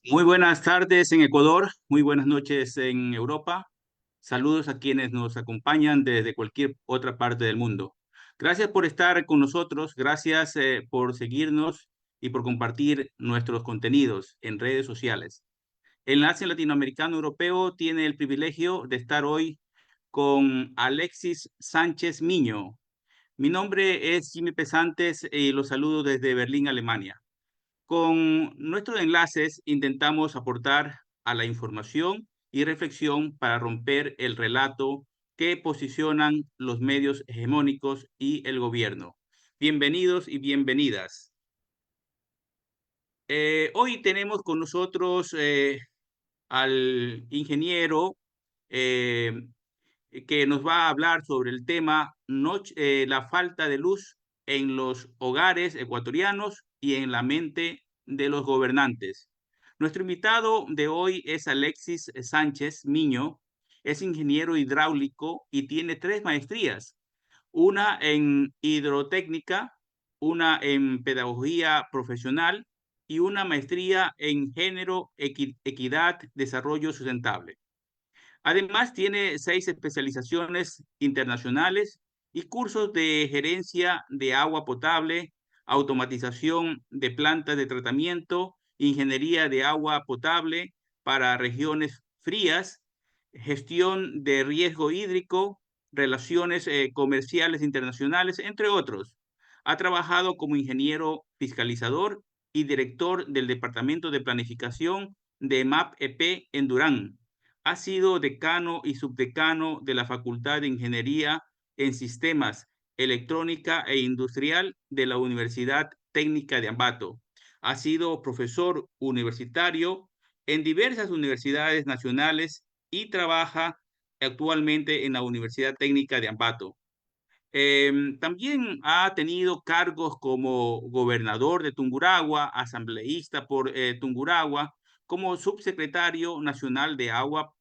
Muy buenas tardes en Ecuador, muy buenas noches en Europa. Saludos a quienes nos acompañan desde cualquier otra parte del mundo. Gracias por estar con nosotros, gracias por seguirnos y por compartir nuestros contenidos en redes sociales. Enlace Latinoamericano Europeo tiene el privilegio de estar hoy con Alexis Sánchez Miño. Mi nombre es Jimmy Pesantes y los saludo desde Berlín, Alemania. Con nuestros enlaces intentamos aportar a la información y reflexión para romper el relato que posicionan los medios hegemónicos y el gobierno. Bienvenidos y bienvenidas. Hoy tenemos con nosotros al ingeniero eh, que nos va a hablar sobre el tema la falta de luz en los hogares ecuatorianos y en la mente de los gobernantes. Nuestro invitado de hoy es Alexis Sánchez Miño, es ingeniero hidráulico y tiene tres maestrías, una en hidrotécnica, una en pedagogía profesional y una maestría en género, equidad, desarrollo sustentable. Además, tiene 6 especializaciones internacionales y cursos de gerencia de agua potable, automatización de plantas de tratamiento, ingeniería de agua potable para regiones frías, gestión de riesgo hídrico, relaciones comerciales internacionales, entre otros. Ha trabajado como ingeniero fiscalizador y director del Departamento de Planificación de MAP-EP en Durán. Ha sido decano y subdecano de la Facultad de Ingeniería en Sistemas, Electrónica e Industrial de la Universidad Técnica de Ambato. Ha sido profesor universitario en diversas universidades nacionales y trabaja actualmente en la Universidad Técnica de Ambato. También ha tenido cargos como gobernador de Tungurahua, asambleísta por Tungurahua, como subsecretario nacional de agua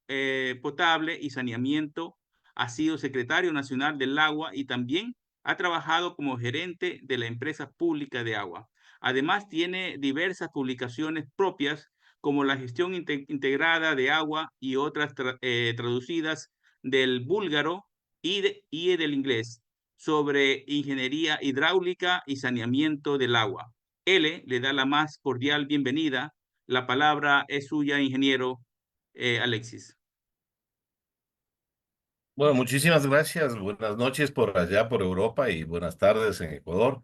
potable y saneamiento, ha sido secretario nacional del agua y también ha trabajado como gerente de la empresa pública de agua. Además, tiene diversas publicaciones propias como la gestión integrada de agua y otras traducidas del búlgaro y del inglés sobre ingeniería hidráulica y saneamiento del agua. Él le da la más cordial bienvenida. La palabra es suya, ingeniero Alexis. Bueno, muchísimas gracias. Buenas noches por allá, por Europa y buenas tardes en Ecuador.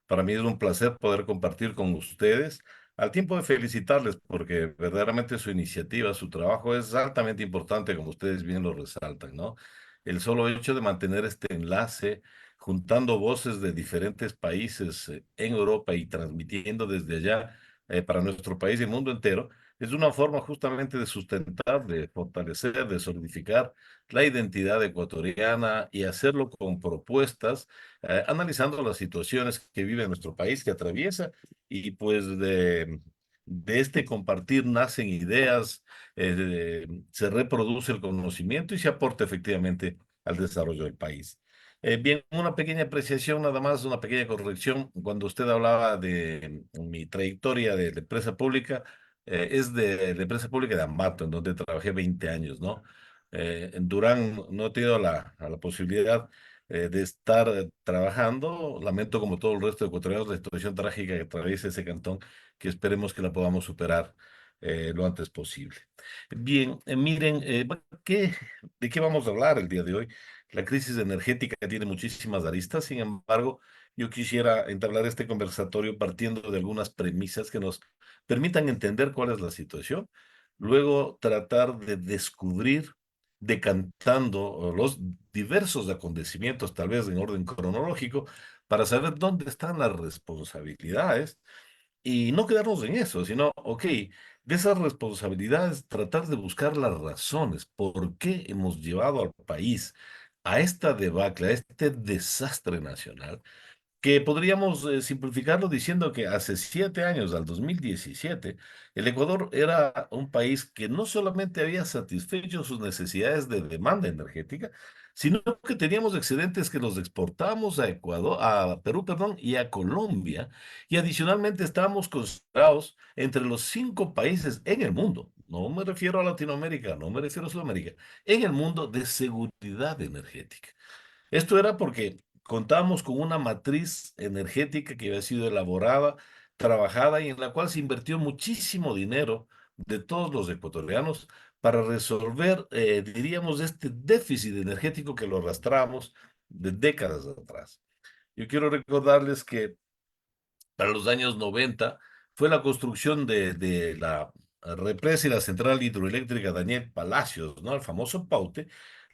Para mí es un placer poder compartir con ustedes. Al tiempo de felicitarles porque verdaderamente su iniciativa, su trabajo es altamente importante, como ustedes bien lo resaltan, ¿no? El solo hecho de mantener este enlace, juntando voces de diferentes países en Europa y transmitiendo desde allá para nuestro país y el mundo entero, es una forma justamente de sustentar, de fortalecer, de solidificar la identidad ecuatoriana y hacerlo con propuestas, analizando las situaciones que vive nuestro país, que atraviesa, y pues de este compartir nacen ideas, se reproduce el conocimiento y se aporta efectivamente al desarrollo del país. Bien, una pequeña apreciación, nada más, una pequeña corrección. Cuando usted hablaba de mi trayectoria de la empresa pública, es de la empresa pública de Ambato, en donde trabajé 20 años, ¿no? En Durán no he tenido la posibilidad de estar trabajando. Lamento, como todo el resto de ecuatorianos, la situación trágica que atraviesa ese cantón, que esperemos que la podamos superar lo antes posible. Bien, miren, ¿de qué vamos a hablar el día de hoy? La crisis energética tiene muchísimas aristas. Sin embargo, yo quisiera entablar este conversatorio partiendo de algunas premisas que nos permitan entender cuál es la situación, luego tratar de descubrir, decantando los diversos acontecimientos, tal vez en orden cronológico, para saber dónde están las responsabilidades y no quedarnos en eso, sino, ok, de esas responsabilidades tratar de buscar las razones, por qué hemos llevado al país a esta debacle, a este desastre nacional, que podríamos simplificarlo diciendo que hace 7 años, al 2017, el Ecuador era un país que no solamente había satisfecho sus necesidades de demanda energética, sino que teníamos excedentes que los exportábamos a Ecuador, a Perú, perdón, y a Colombia, y adicionalmente estábamos considerados entre los 5 países en el mundo, no me refiero a Latinoamérica, no me refiero a Sudamérica, en el mundo de seguridad energética. Esto era porque contábamos con una matriz energética que había sido elaborada, trabajada y en la cual se invirtió muchísimo dinero de todos los ecuatorianos para resolver, diríamos, este déficit energético que lo arrastramos de décadas atrás. Yo quiero recordarles que para los años 90 fue la construcción de la represa y la central hidroeléctrica Daniel Palacios, ¿no? El famoso Paute,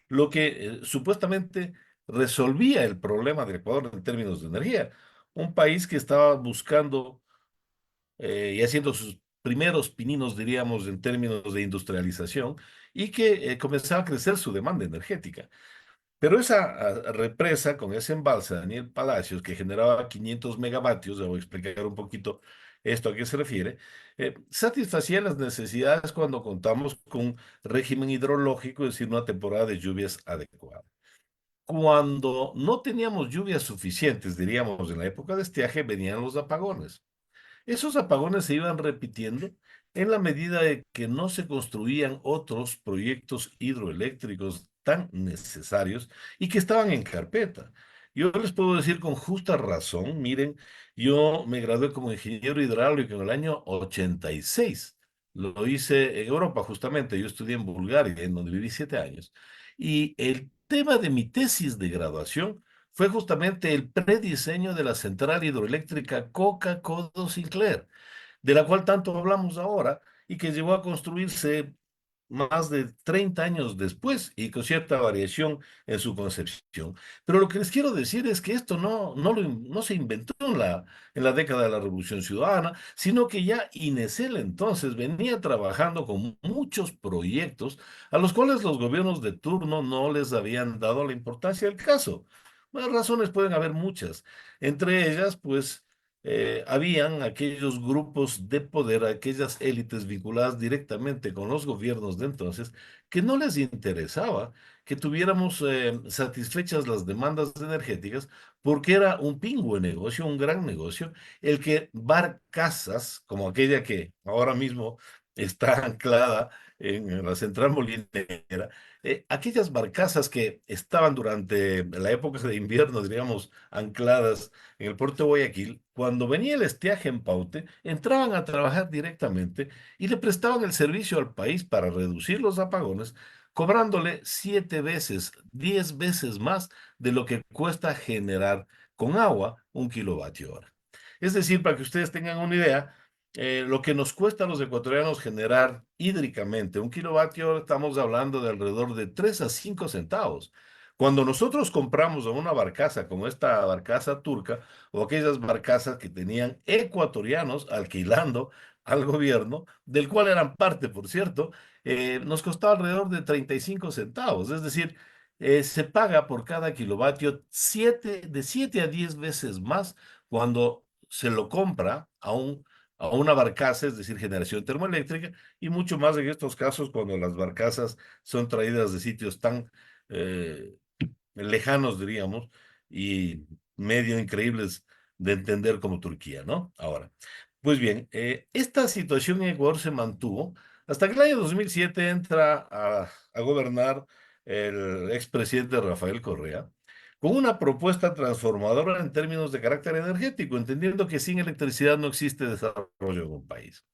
lo que supuestamente resolvía el problema de Ecuador en términos de energía. Un país que estaba buscando y haciendo sus primeros pininos, diríamos, en términos de industrialización, y que comenzaba a crecer su demanda energética. Pero esa represa con ese embalse, Daniel Palacios, que generaba 500 megavatios, le voy a explicar un poquito esto a qué se refiere, satisfacía las necesidades cuando contamos con un régimen hidrológico, es decir, una temporada de lluvias adecuada. Cuando no teníamos lluvias suficientes, diríamos, en la época de estiaje, venían los apagones. Esos apagones se iban repitiendo en la medida de que no se construían otros proyectos hidroeléctricos tan necesarios y que estaban en carpeta. Yo les puedo decir con justa razón, miren, yo me gradué como ingeniero hidráulico en el año 86. Lo hice en Europa, justamente. Yo estudié en Bulgaria, en donde viví 7 años. Y el tema de mi tesis de graduación fue justamente el prediseño de la central hidroeléctrica Coca-Codo Sinclair, de la cual tanto hablamos ahora y que llegó a construirse más de 30 años después y con cierta variación en su concepción. Pero lo que les quiero decir es que esto no se inventó en la década de la Revolución Ciudadana, sino que ya Inecel entonces venía trabajando con muchos proyectos a los cuales los gobiernos de turno no les habían dado la importancia del caso. Las razones pueden haber muchas. Entre ellas, pues, habían aquellos grupos de poder, aquellas élites vinculadas directamente con los gobiernos de entonces, que no les interesaba que tuviéramos satisfechas las demandas energéticas, porque era un pingüe negocio, un gran negocio, el que barcazas, como aquella que ahora mismo está anclada en la central molinera, aquellas barcazas que estaban durante la época de invierno, diríamos, ancladas en el puerto de Guayaquil, cuando venía el estiaje en Paute, entraban a trabajar directamente y le prestaban el servicio al país para reducir los apagones, cobrándole 7 veces, 10 veces más de lo que cuesta generar con agua 1 kilovatio hora. Es decir, para que ustedes tengan una idea, lo que nos cuesta a los ecuatorianos generar hídricamente 1 kilovatio, estamos hablando de alrededor de 3 a 5 centavos. Cuando nosotros compramos a una barcaza como esta barcaza turca o aquellas barcazas que tenían ecuatorianos alquilando al gobierno, del cual eran parte, por cierto, nos costaba alrededor de 35 centavos. Es decir, se paga por cada kilovatio de 7 a 10 veces más cuando se lo compra a una barcaza, es decir, generación termoeléctrica, y mucho más en estos casos cuando las barcazas son traídas de sitios tan eh, lejanos, diríamos, y medio increíbles de entender como Turquía, ¿no? Ahora, pues bien, esta situación en Ecuador se mantuvo hasta que el año 2007 entra a gobernar el expresidente Rafael Correa con una propuesta transformadora en términos de carácter energético, entendiendo que sin electricidad no existe desarrollo en un país.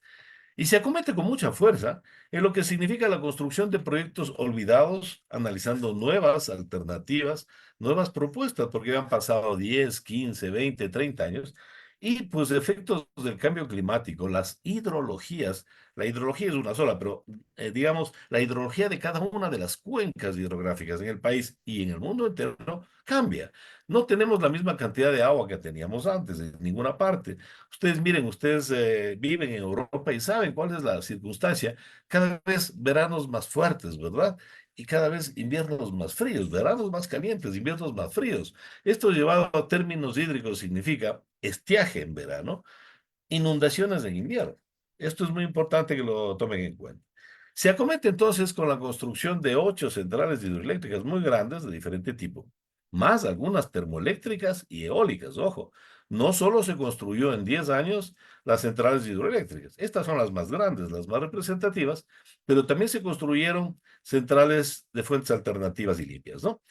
Y se acomete con mucha fuerza en lo que significa la construcción de proyectos olvidados, analizando nuevas alternativas, nuevas propuestas, porque han pasado 10, 15, 20, 30 años, y pues efectos del cambio climático, las hidrologías, la hidrología es una sola, pero digamos, la hidrología de cada una de las cuencas hidrográficas en el país y en el mundo entero cambia. No tenemos la misma cantidad de agua que teníamos antes en ninguna parte. Ustedes miren, ustedes viven en Europa y saben cuál es la circunstancia. Cada vez veranos más fuertes, ¿verdad? Y cada vez inviernos más fríos, veranos más calientes, inviernos más fríos. Esto llevado a términos hídricos significa estiaje en verano, inundaciones en invierno. Esto es muy importante que lo tomen en cuenta. Se acomete entonces con la construcción de 8 centrales hidroeléctricas muy grandes de diferente tipo, más algunas termoeléctricas y eólicas. Ojo, no solo se construyó en 10 años las centrales hidroeléctricas, estas son las más grandes, las más representativas, pero también se construyeron centrales de fuentes alternativas y limpias, ¿no?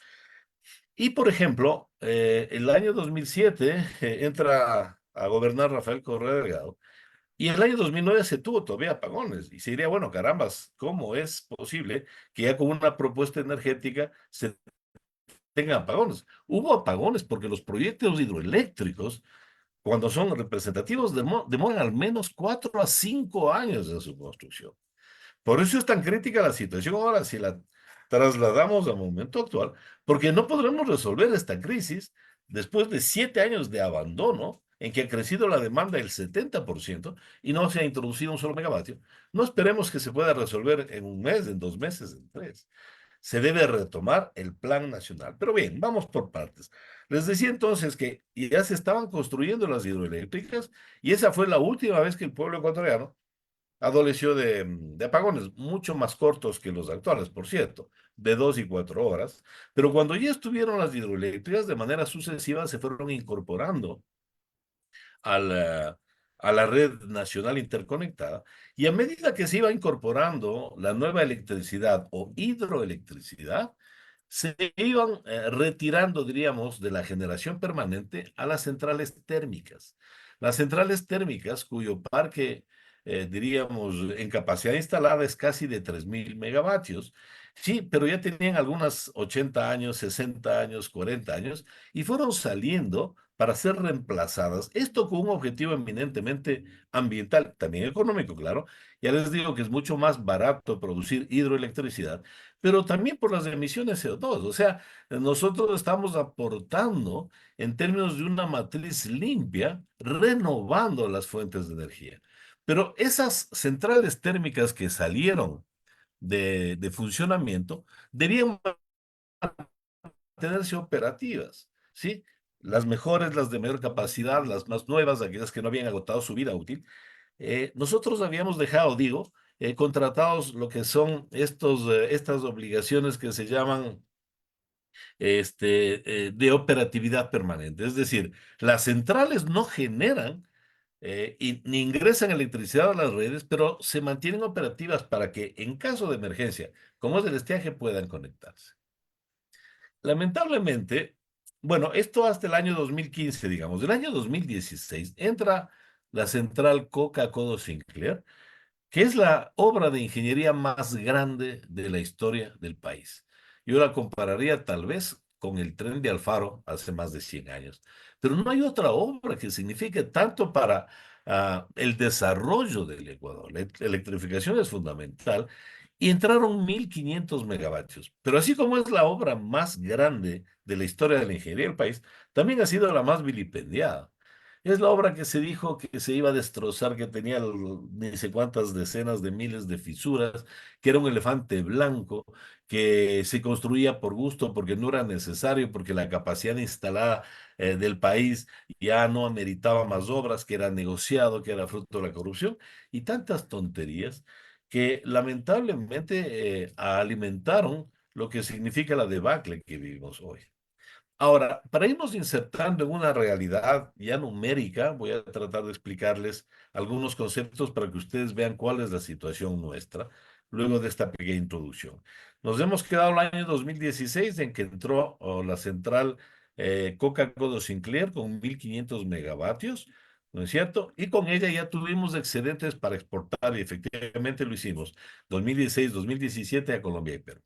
Y por ejemplo, el año 2007 entra a gobernar Rafael Correa Delgado y en el año 2009 se tuvo todavía apagones. Y se diría, bueno, carambas, ¿cómo es posible que ya con una propuesta energética se tengan apagones? Hubo apagones porque los proyectos hidroeléctricos, cuando son representativos, demoran al menos 4 a 5 años en su construcción. Por eso es tan crítica la situación ahora, si la trasladamos al momento actual, porque no podremos resolver esta crisis después de 7 años de abandono en que ha crecido la demanda del 70% y no se ha introducido un solo megavatio. No esperemos que se pueda resolver en un mes, en 2 meses, en tres. Se debe retomar el plan nacional. Pero bien, vamos por partes. Les decía entonces que ya se estaban construyendo las hidroeléctricas y esa fue la última vez que el pueblo ecuatoriano adoleció de apagones mucho más cortos que los actuales, por cierto, de 2 y 4 horas, pero cuando ya estuvieron las hidroeléctricas, de manera sucesiva se fueron incorporando a a la red nacional interconectada, y a medida que se iba incorporando la nueva electricidad o hidroelectricidad, se iban retirando, diríamos, de la generación permanente a las centrales térmicas. Las centrales térmicas, cuyo parque, diríamos, en capacidad instalada es casi de 3.000 megavatios. Sí, pero ya tenían algunas 80 años, 60 años, 40 años, y fueron saliendo para ser reemplazadas. Esto con un objetivo eminentemente ambiental, también económico, claro. Ya les digo que es mucho más barato producir hidroelectricidad, pero también por las emisiones CO2. O sea, nosotros estamos aportando en términos de una matriz limpia, renovando las fuentes de energía. Pero esas centrales térmicas que salieron de funcionamiento debían mantenerse operativas, ¿sí? Las mejores, las de mayor capacidad, las más nuevas, aquellas que no habían agotado su vida útil. Nosotros habíamos dejado, digo, contratados lo que son estas obligaciones que se llaman de operatividad permanente. Es decir, las centrales no generan ni ingresan electricidad a las redes, pero se mantienen operativas para que en caso de emergencia, como es el estiaje, puedan conectarse. Lamentablemente, bueno, esto hasta el año 2015, digamos. Del año 2016 entra la central Coca-Cola Sinclair, que es la obra de ingeniería más grande de la historia del país. Yo la compararía tal vez con el tren de Alfaro hace más de 100 años. Pero no hay otra obra que signifique tanto para el desarrollo del Ecuador. La electrificación es fundamental y entraron 1.500 megavatios. Pero así como es la obra más grande de la historia de la ingeniería del país, también ha sido la más vilipendiada. Es la obra que se dijo que se iba a destrozar, que tenía ni sé cuántas decenas de miles de fisuras, que era un elefante blanco, que se construía por gusto, porque no era necesario, porque la capacidad instalada del país ya no ameritaba más obras, que era negociado, que era fruto de la corrupción, y tantas tonterías que lamentablemente alimentaron lo que significa la debacle que vivimos hoy. Ahora, para irnos insertando en una realidad ya numérica, voy a tratar de explicarles algunos conceptos para que ustedes vean cuál es la situación nuestra luego de esta pequeña introducción. Nos hemos quedado el año 2016 en que entró la central Coca-Cola Sinclair con 1.500 megavatios, ¿no es cierto? Y con ella ya tuvimos excedentes para exportar y efectivamente lo hicimos 2016, 2017 a Colombia y Perú.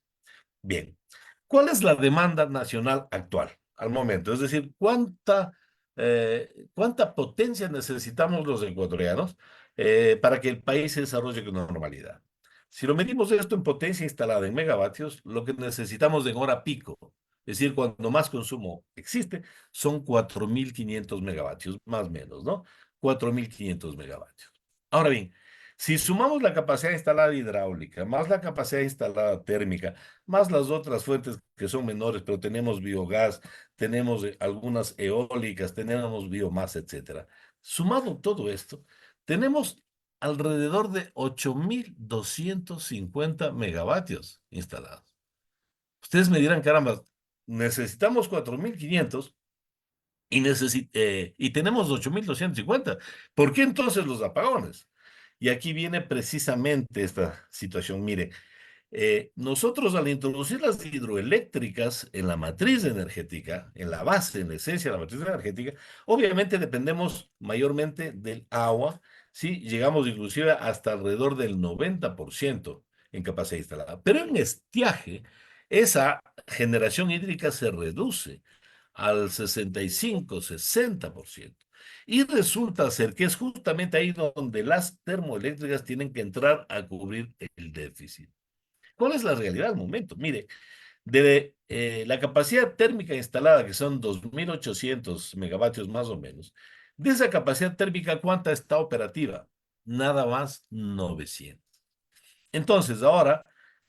Bien, ¿cuál es la demanda nacional actual al momento? Es decir, ¿cuánta potencia necesitamos los ecuatorianos para que el país se desarrolle con normalidad? Si lo medimos esto en potencia instalada en megavatios, lo que necesitamos en hora pico, es decir, cuando más consumo existe, son 4.500 megavatios, más o menos, ¿no? 4.500 megavatios. Ahora bien, si sumamos la capacidad instalada hidráulica, más la capacidad instalada térmica, más las otras fuentes que son menores, pero tenemos biogás, tenemos algunas eólicas, tenemos biomasa, etcétera. Sumado todo esto, tenemos alrededor de 8.250 megavatios instalados. Ustedes me dirán, caramba, necesitamos 4.500 y tenemos 8.250. ¿Por qué entonces los apagones? Y aquí viene precisamente esta situación. Mire, nosotros al introducir las hidroeléctricas en la matriz energética, en la base, en la esencia de la matriz energética, obviamente dependemos mayormente del agua, ¿sí? Llegamos inclusive hasta alrededor del 90% en capacidad instalada. Pero en estiaje, esa generación hídrica se reduce al 65-60%. Y resulta ser que es justamente ahí donde las termoeléctricas tienen que entrar a cubrir el déficit. ¿Cuál es la realidad al momento? Mire, de la capacidad térmica instalada, que son 2.800 megavatios más o menos, de esa capacidad térmica, ¿cuánta está operativa? Nada más 900. Entonces, ahora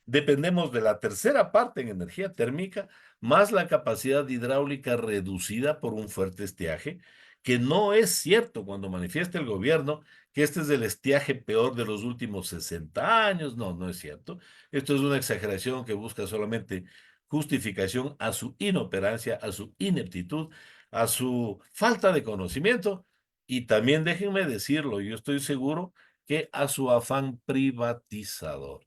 dependemos de la tercera parte en energía térmica, más la capacidad hidráulica reducida por un fuerte estiaje, que no es cierto cuando manifiesta el gobierno que este es el estiaje peor de los últimos 60 años. No, no es cierto. Esto es una exageración que busca solamente justificación a su inoperancia, a su ineptitud, a su falta de conocimiento y también déjenme decirlo, yo estoy seguro que a su afán privatizador.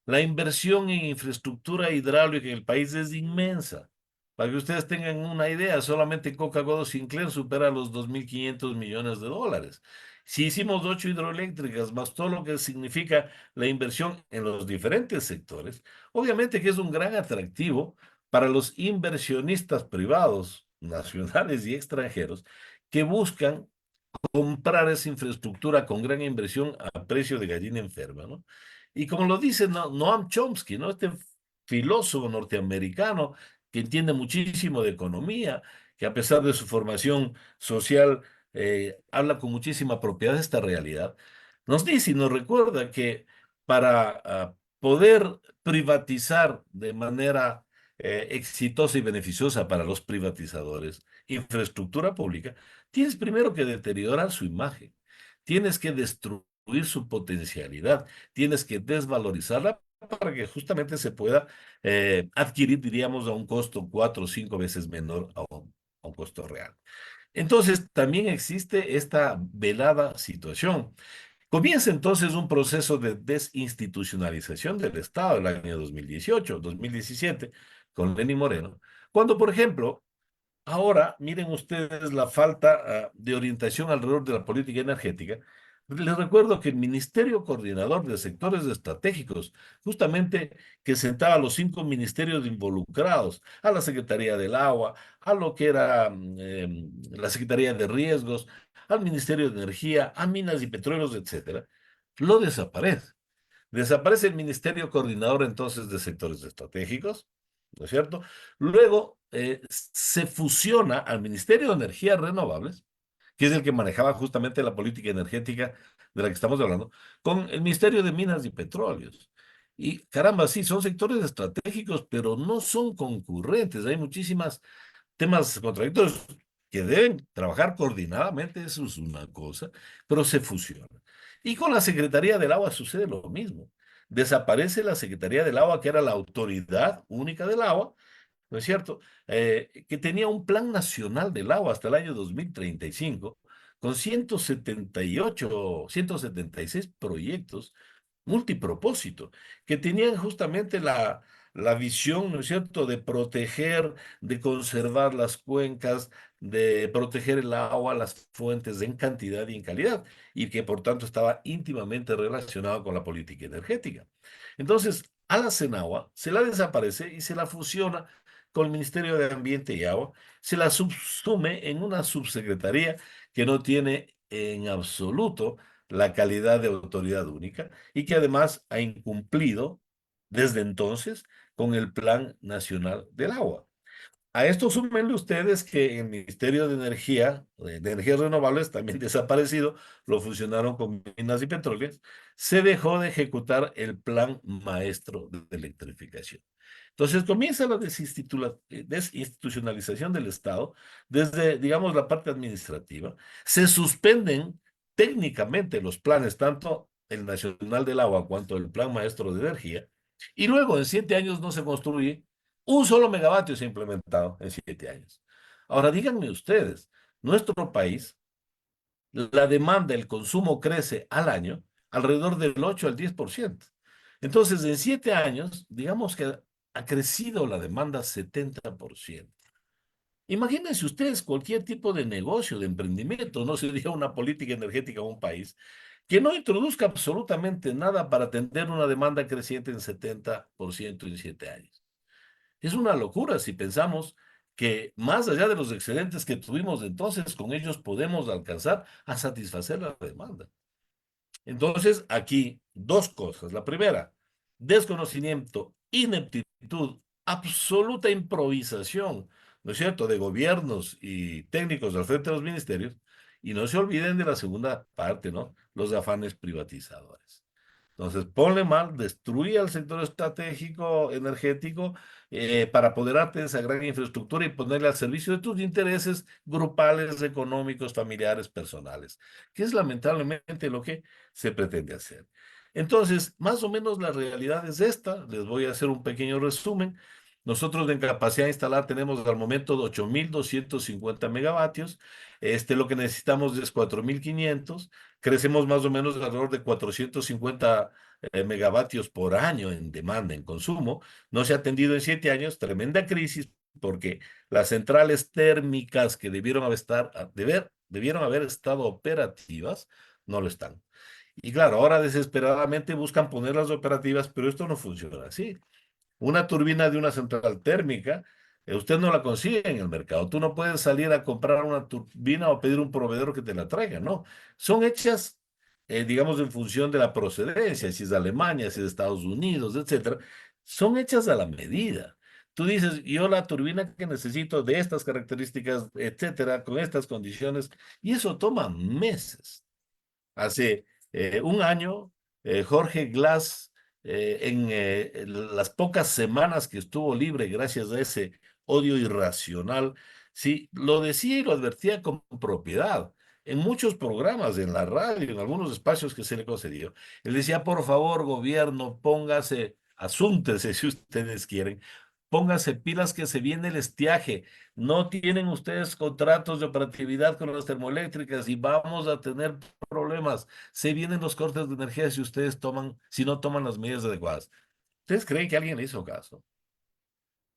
La inversión en infraestructura hidráulica en el país es inmensa. Para que ustedes tengan una idea, solamente Coca-Cola Sinclair supera los 2.500 millones de dólares. Si hicimos 8 hidroeléctricas, más todo lo que significa la inversión en los diferentes sectores, obviamente que es un gran atractivo para los inversionistas privados, nacionales y extranjeros, que buscan comprar esa infraestructura con gran inversión a precio de gallina enferma, ¿no? Y como lo dice Noam Chomsky, ¿no? Este filósofo norteamericano que entiende muchísimo de economía, que a pesar de su formación social, habla con muchísima propiedad de esta realidad, nos dice y nos recuerda que para poder privatizar de manera exitosa y beneficiosa para los privatizadores infraestructura pública, tienes primero que deteriorar su imagen, tienes que destruir su potencialidad, tienes que desvalorizarla para que justamente se pueda adquirir, diríamos, a un costo 4 o 5 veces menor a un costo real. Entonces, también existe esta velada situación. Comienza entonces un proceso de desinstitucionalización del Estado el año 2018, 2017, con Lenín Moreno, cuando, por ejemplo, ahora, miren ustedes la falta de orientación alrededor de la política energética. Les recuerdo que el Ministerio Coordinador de Sectores Estratégicos, justamente que sentaba a los 5 ministerios involucrados, a la Secretaría del Agua, a lo que era la Secretaría de Riesgos, al Ministerio de Energía, a Minas y Petróleos, etcétera, lo desaparece. Desaparece el Ministerio Coordinador entonces de Sectores Estratégicos, ¿no es cierto? Luego se fusiona al Ministerio de Energías Renovables, que es el que manejaba justamente la política energética de la que estamos hablando, con el Ministerio de Minas y Petróleos. Y caramba, sí, son sectores estratégicos, pero no son concurrentes. Hay muchísimas temas contradictorios que deben trabajar coordinadamente, eso es una cosa, pero se fusionan. Y con la Secretaría del Agua sucede lo mismo. Desaparece la Secretaría del Agua, que era la autoridad única del agua, ¿no es cierto? Que tenía un plan nacional del agua hasta el año 2035, con 178, 176 proyectos multipropósito, que tenían justamente la visión, ¿no es cierto?, de proteger, de conservar las cuencas, de proteger el agua, las fuentes en cantidad y en calidad, y que por tanto estaba íntimamente relacionado con la política energética. Entonces, a la CENAGUA se la desaparece y se la fusiona con el Ministerio de Ambiente y Agua, se la subsume en una subsecretaría que no tiene en absoluto la calidad de autoridad única y que además ha incumplido desde entonces con el Plan Nacional del Agua. A esto súmenle ustedes que el Ministerio de Energía, de Energías Renovables, también desaparecido, lo fusionaron con Minas y Petróleos, se dejó de ejecutar el Plan Maestro de Electrificación. Entonces comienza la desinstitucionalización del Estado desde, digamos, la parte administrativa. Se suspenden técnicamente los planes, tanto el Nacional del Agua cuanto el Plan Maestro de Energía, y luego en 7 años no se construye un solo megavatio se ha implementado en 7 años. Ahora díganme ustedes, nuestro país, la demanda, el consumo crece al año alrededor del 8 al 10%. Entonces, en 7 años, digamos que ha crecido la demanda 70%. Imagínense ustedes cualquier tipo de negocio, de emprendimiento, no sería una política energética en un país que no introduzca absolutamente nada para atender una demanda creciente en 70% en 7 años. Es una locura si pensamos que más allá de los excedentes que tuvimos entonces, con ellos podemos alcanzar a satisfacer la demanda. Entonces, aquí dos cosas. La primera, desconocimiento, ineptitud, absoluta improvisación, ¿no es cierto?, de gobiernos y técnicos al frente de los ministerios. Y no se olviden de la segunda parte, ¿no? Los afanes privatizadores. Entonces, ponle mal, destruye al sector estratégico energético para apoderarte de esa gran infraestructura y ponerle al servicio de tus intereses grupales, económicos, familiares, personales, que es lamentablemente lo que se pretende hacer. Entonces, más o menos la realidad es esta. Les voy a hacer un pequeño resumen. Nosotros en capacidad instalada tenemos al momento de 8.250 megavatios. Lo que necesitamos es 4.500. Crecemos más o menos alrededor de 450 megavatios por año en demanda, en consumo. No se ha atendido en 7 años, tremenda crisis, porque las centrales térmicas que debieron haber estado operativas, no lo están. Y claro, ahora desesperadamente buscan ponerlas operativas, pero esto no funciona así. Una turbina de una central térmica, usted no la consigue en el mercado. Tú no puedes salir a comprar una turbina o pedir un proveedor que te la traiga, no. Son hechas, digamos, en función de la procedencia, si es de Alemania, si es de Estados Unidos, etcétera. Son hechas a la medida. Tú dices, yo la turbina que necesito de estas características, etcétera, con estas condiciones, y eso toma meses. Hace un año, Jorge Glass, en las pocas semanas que estuvo libre gracias a ese odio irracional, sí, lo decía y lo advertía con propiedad. En muchos programas, en la radio, en algunos espacios que se le concedió, él decía, por favor, gobierno, póngase, asúntese si ustedes quieren, póngase pilas que se viene el estiaje. No tienen ustedes contratos de operatividad con las termoeléctricas y vamos a tener problemas. Se vienen los cortes de energía si no toman las medidas adecuadas. ¿Ustedes creen que alguien le hizo caso?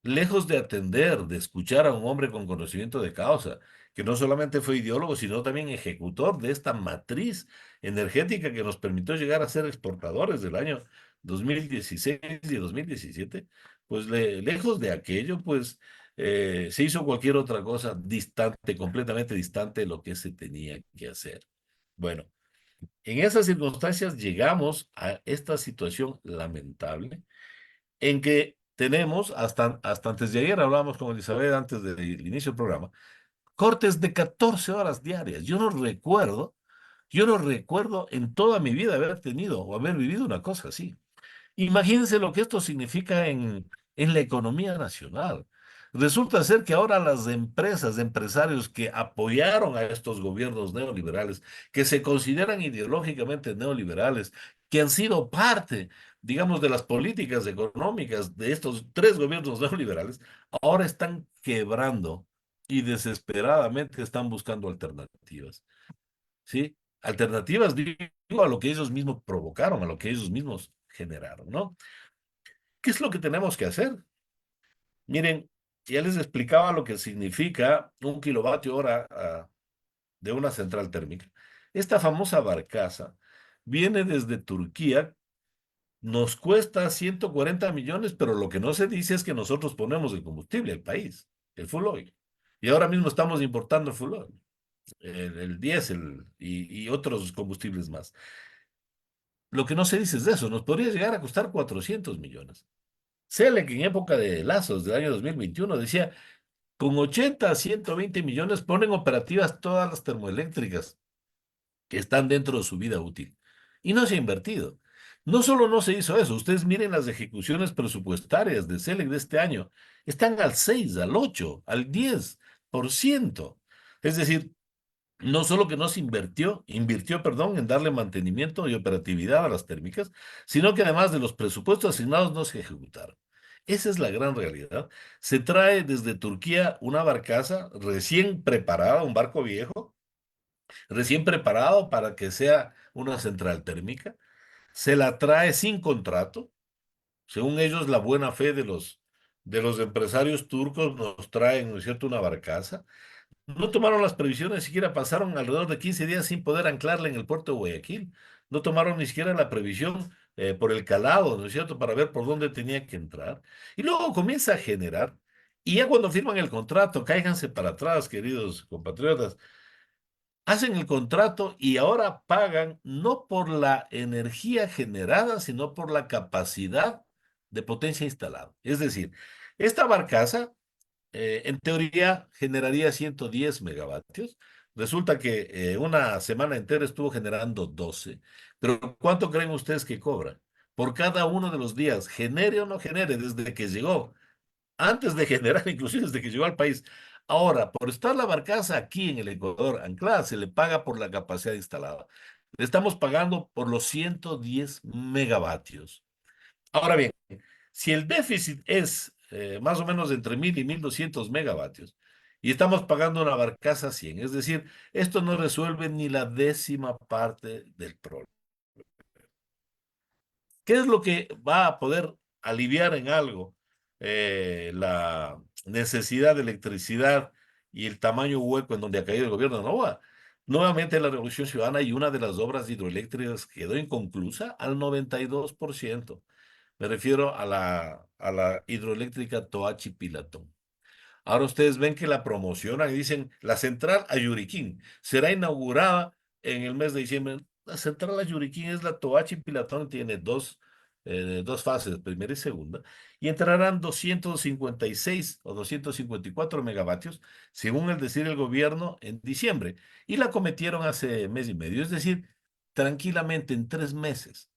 Lejos de atender, de escuchar a un hombre con conocimiento de causa, que no solamente fue ideólogo, sino también ejecutor de esta matriz energética que nos permitió llegar a ser exportadores del año 2016 y 2017, pues lejos de aquello, pues se hizo cualquier otra cosa distante, completamente distante de lo que se tenía que hacer. Bueno, en esas circunstancias llegamos a esta situación lamentable en que tenemos, hasta antes de ayer hablábamos con Elizabeth antes del inicio del programa, cortes de 14 horas diarias. Yo no recuerdo en toda mi vida haber tenido o haber vivido una cosa así. Imagínense lo que esto significa en la economía nacional. Resulta ser que ahora las empresas, empresarios que apoyaron a estos gobiernos neoliberales, que se consideran ideológicamente neoliberales, que han sido parte, digamos, de las políticas económicas de estos tres gobiernos neoliberales, ahora están quebrando y desesperadamente están buscando alternativas. ¿Sí? Alternativas, digo, a lo que ellos mismos provocaron, a lo que ellos mismos generaron, ¿no? ¿Qué es lo que tenemos que hacer? Miren, ya les explicaba lo que significa un kilovatio hora de una central térmica. Esta famosa barcaza viene desde Turquía, nos cuesta 140 millones, pero lo que no se dice es que nosotros ponemos el combustible, el país, el full oil. Y ahora mismo estamos importando full oil, el diésel y otros combustibles más. Lo que no se dice es eso, nos podría llegar a costar 400 millones. Selec en época de Lazos del año 2021 decía, con 80 a 120 millones ponen operativas todas las termoeléctricas que están dentro de su vida útil. Y no se ha invertido. No solo no se hizo eso, ustedes miren las ejecuciones presupuestarias de Selec de este año. Están al 6, al 8, al 10%. Es decir, No solo que no se invirtió, perdón, en darle mantenimiento y operatividad a las térmicas, sino que además de los presupuestos asignados no se ejecutaron. Esa es la gran realidad. Se trae desde Turquía una barcaza recién preparada, un barco viejo, recién preparado para que sea una central térmica. Se la trae sin contrato. Según ellos, la buena fe de los empresarios turcos nos traen, ¿no es cierto?, una barcaza. No tomaron las previsiones, siquiera pasaron alrededor de 15 días sin poder anclarla en el puerto de Guayaquil. No tomaron ni siquiera la previsión por el calado, ¿no es cierto?, para ver por dónde tenía que entrar. Y luego comienza a generar, y ya cuando firman el contrato, cáiganse para atrás, queridos compatriotas, hacen el contrato y ahora pagan no por la energía generada, sino por la capacidad de potencia instalada. Es decir, esta barcaza en teoría generaría 110 megavatios. Resulta que una semana entera estuvo generando 12. Pero ¿cuánto creen ustedes que cobra? Por cada uno de los días, genere o no genere, desde que llegó, antes de generar, inclusive desde que llegó al país. Ahora, por estar la barcaza aquí en el Ecuador anclada, se le paga por la capacidad instalada. Le estamos pagando por los 110 megavatios. Ahora bien, si el déficit es más o menos entre 1000 y 1200 megavatios y estamos pagando una barcaza 100, es decir, esto no resuelve ni la décima parte del problema. ¿Qué es lo que va a poder aliviar en algo la necesidad de electricidad y el tamaño hueco en donde ha caído el gobierno de Novoa? Nuevamente la Revolución Ciudadana y una de las obras hidroeléctricas quedó inconclusa al 92%. Me refiero a la hidroeléctrica Toachi Pilatón. Ahora ustedes ven que la promocionan y dicen, la central Ayuriquín será inaugurada en el mes de diciembre. La central Ayuriquín es la Toachi Pilatón, tiene dos fases, primera y segunda, y entrarán 256 o 254 megavatios, según el decir el gobierno, en diciembre. Y la cometieron hace mes y medio, es decir, tranquilamente en 3 meses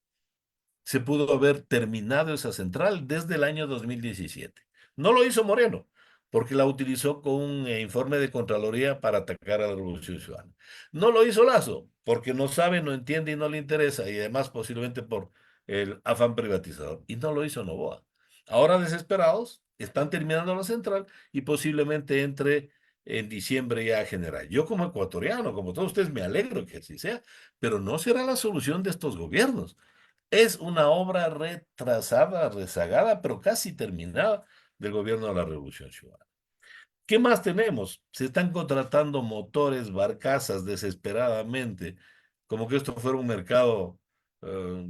se pudo haber terminado esa central desde el año 2017. No lo hizo Moreno, porque la utilizó con un informe de Contraloría para atacar a la Revolución Ciudadana. No lo hizo Lazo, porque no sabe, no entiende y no le interesa, y además posiblemente por el afán privatizador. Y no lo hizo Novoa. Ahora desesperados, están terminando la central y posiblemente entre en diciembre ya a generar. Yo como ecuatoriano, como todos ustedes, me alegro que así sea, pero no será la solución de estos gobiernos. Es una obra retrasada, rezagada, pero casi terminada del gobierno de la Revolución Ciudadana. ¿Qué más tenemos? Se están contratando motores, barcazas desesperadamente, como que esto fuera un mercado, eh,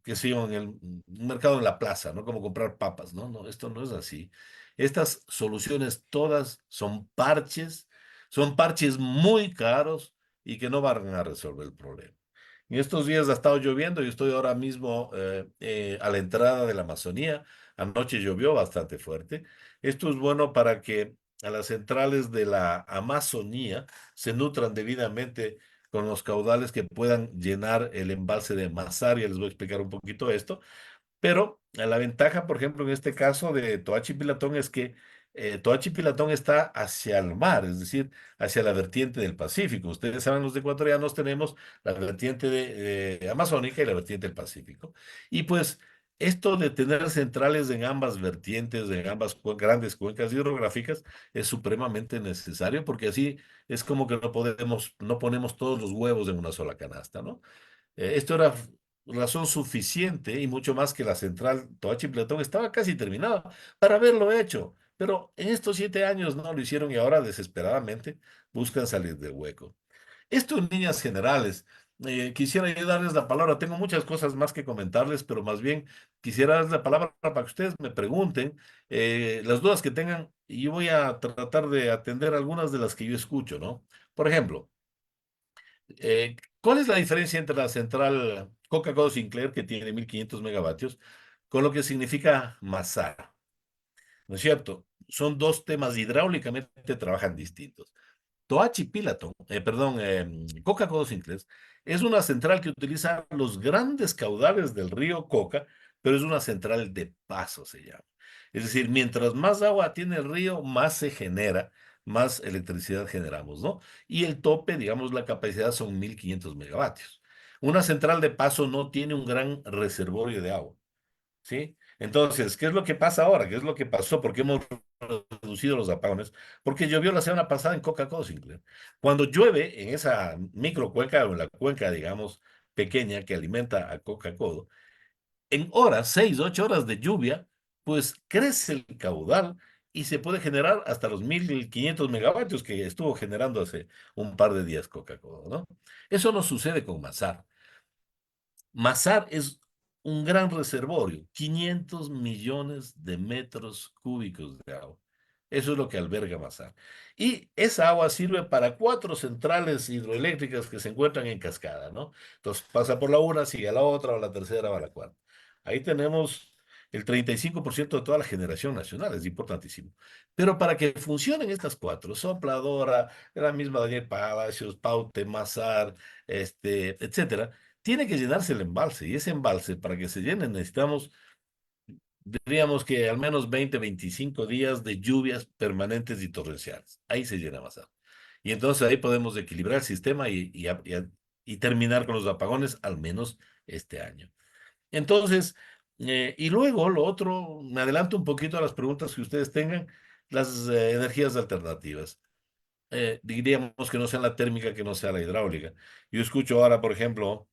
qué sé yo, un mercado en la plaza, ¿no? Como comprar papas, ¿no? No, esto no es así. Estas soluciones todas son parches muy caros y que no van a resolver el problema. En estos días ha estado lloviendo y estoy ahora mismo a la entrada de la Amazonía. Anoche llovió bastante fuerte. Esto es bueno para que a las centrales de la Amazonía se nutran debidamente con los caudales que puedan llenar el embalse de Massaria. Les voy a explicar un poquito esto. Pero la ventaja, por ejemplo, en este caso de Toachi Pilatón es que Toachi Pilatón está hacia el mar, es decir, hacia la vertiente del Pacífico. Ustedes saben, los ecuatorianos tenemos la vertiente amazónica y la vertiente del Pacífico. Y pues esto de tener centrales en ambas vertientes, en ambas grandes cuencas hidrográficas, es supremamente necesario porque así es como que no ponemos todos los huevos en una sola canasta, ¿no? Esto era razón suficiente y mucho más que la central Toachi Platón estaba casi terminada para haberlo hecho. Pero en estos 7 años no lo hicieron y ahora desesperadamente buscan salir del hueco. Esto en líneas generales. Quisiera yo darles la palabra. Tengo muchas cosas más que comentarles, pero más bien quisiera darles la palabra para que ustedes me pregunten las dudas que tengan y yo voy a tratar de atender algunas de las que yo escucho, ¿no? Por ejemplo, ¿cuál es la diferencia entre la central Coca-Cola Sinclair, que tiene 1500 megavatios, con lo que significa Masar? ¿No es cierto? Son dos temas hidráulicamente trabajan distintos. Toachi Pilaton, perdón, Coca-Cola Sinclair, es una central que utiliza los grandes caudales del río Coca, pero es una central de paso, se llama. Es decir, mientras más agua tiene el río, más se genera, más electricidad generamos, ¿no? Y el tope, digamos, la capacidad son 1500 megavatios. Una central de paso no tiene un gran reservorio de agua, ¿sí? Entonces, ¿qué es lo que pasa ahora? ¿Qué es lo que pasó? ¿Por qué hemos reducido los apagones? Porque llovió la semana pasada en Coca-Cola, Sinclair. Cuando llueve en esa microcuenca o en la cuenca, digamos, pequeña que alimenta a Coca-Cola, en horas, 6, 8 horas de lluvia, pues crece el caudal y se puede generar hasta los 1500 megavatios que estuvo generando hace un par de días Coca-Cola, ¿no? Eso no sucede con Masar. Masar es un gran reservorio, 500 millones de metros cúbicos de agua. Eso es lo que alberga Masar. Y esa agua sirve para 4 centrales hidroeléctricas que se encuentran en cascada, ¿no? Entonces pasa por la una, sigue a la otra, o a la tercera, o a la cuarta. Ahí tenemos el 35% de toda la generación nacional, es importantísimo. Pero para que funcionen estas cuatro, Sopladora, la misma Daniel Palacios, Paute, Masar, etcétera, tiene que llenarse el embalse y ese embalse para que se llene necesitamos, diríamos que al menos 20, 25 días de lluvias permanentes y torrenciales. Ahí se llena más agua. Y entonces ahí podemos equilibrar el sistema y terminar con los apagones al menos este año. Entonces, y luego lo otro, me adelanto un poquito a las preguntas que ustedes tengan, las energías alternativas. Diríamos que no sea la térmica, que no sea la hidráulica. Yo escucho ahora, por ejemplo,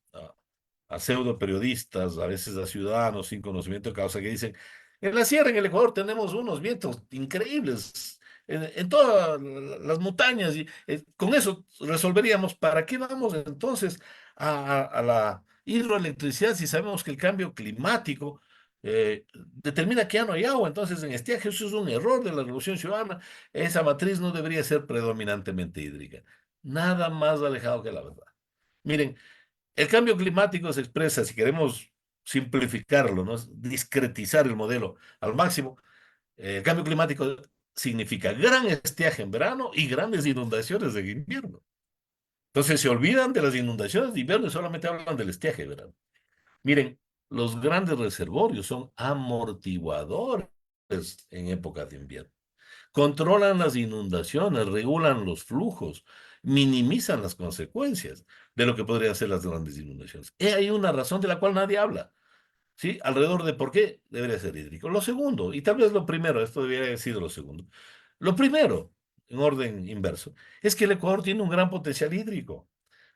a pseudo periodistas, a veces a ciudadanos sin conocimiento de causa, que dicen, en la sierra, en el Ecuador, tenemos unos vientos increíbles, en todas las montañas, y con eso resolveríamos. ¿Para qué vamos entonces a la hidroelectricidad si sabemos que el cambio climático determina que ya no hay agua? Entonces, en estiaje, eso es un error de la Revolución Ciudadana. Esa matriz no debería ser predominantemente hídrica. Nada más alejado que la verdad. Miren, el cambio climático se expresa, si queremos simplificarlo, ¿no? Discretizar el modelo al máximo. El cambio climático significa gran estiaje en verano y grandes inundaciones en invierno. Entonces se olvidan de las inundaciones de invierno y solamente hablan del estiaje de verano. Miren, los grandes reservorios son amortiguadores en época de invierno. Controlan las inundaciones, regulan los flujos, minimizan las consecuencias de lo que podrían ser las grandes inundaciones. Hay una razón de la cual nadie habla, ¿sí? Alrededor de por qué debería ser hídrico. Lo segundo, y tal vez lo primero, esto debería haber sido lo segundo. Lo primero, en orden inverso, es que el Ecuador tiene un gran potencial hídrico.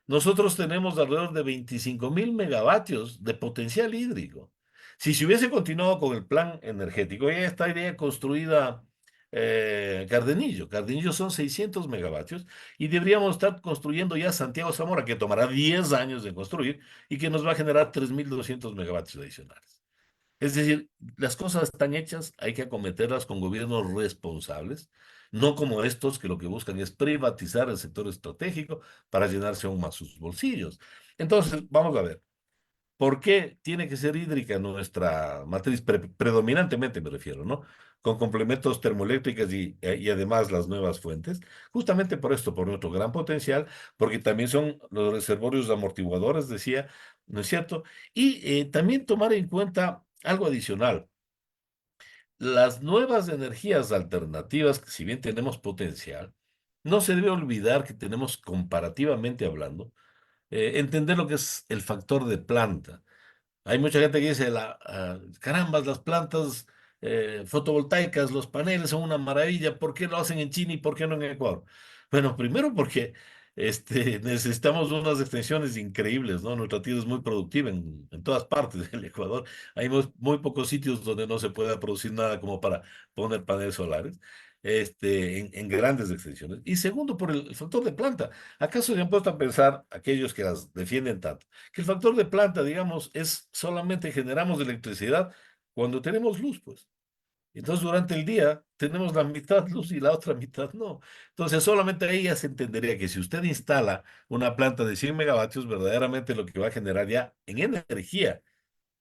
Nosotros tenemos alrededor de 25.000 megavatios de potencial hídrico. Si se hubiese continuado con el plan energético, ya estaría construida Cardenillo. Cardenillo son 600 megavatios y deberíamos estar construyendo ya Santiago Zamora, que tomará 10 años de construir y que nos va a generar 3.200 megavatios adicionales. Es decir, las cosas están hechas, hay que acometerlas con gobiernos responsables, no como estos que lo que buscan es privatizar el sector estratégico para llenarse aún más sus bolsillos. Entonces, vamos a ver, ¿por qué tiene que ser hídrica nuestra matriz? Predominantemente me refiero, ¿no? Con complementos termoeléctricas y además las nuevas fuentes. Justamente por esto, por nuestro gran potencial, porque también son los reservorios amortiguadores, decía, ¿no es cierto? Y también tomar en cuenta algo adicional. Las nuevas energías alternativas, que si bien tenemos potencial, no se debe olvidar que tenemos, comparativamente hablando, entender lo que es el factor de planta. Hay mucha gente que dice, carambas, las plantas fotovoltaicas, los paneles son una maravilla, ¿por qué lo hacen en China y por qué no en Ecuador? Bueno, primero porque necesitamos unas extensiones increíbles, ¿no? Nuestra tierra es muy productiva en todas partes del Ecuador. Hay muy pocos sitios donde no se pueda producir nada como para poner paneles solares. En grandes extensiones. Y segundo, por el factor de planta. ¿Acaso se han puesto a pensar aquellos que las defienden tanto? Que el factor de planta, digamos, es solamente generamos electricidad cuando tenemos luz, pues. Entonces, durante el día tenemos la mitad luz y la otra mitad no. Entonces, solamente ahí ya se entendería que si usted instala una planta de 100 megavatios, verdaderamente lo que va a generar ya en energía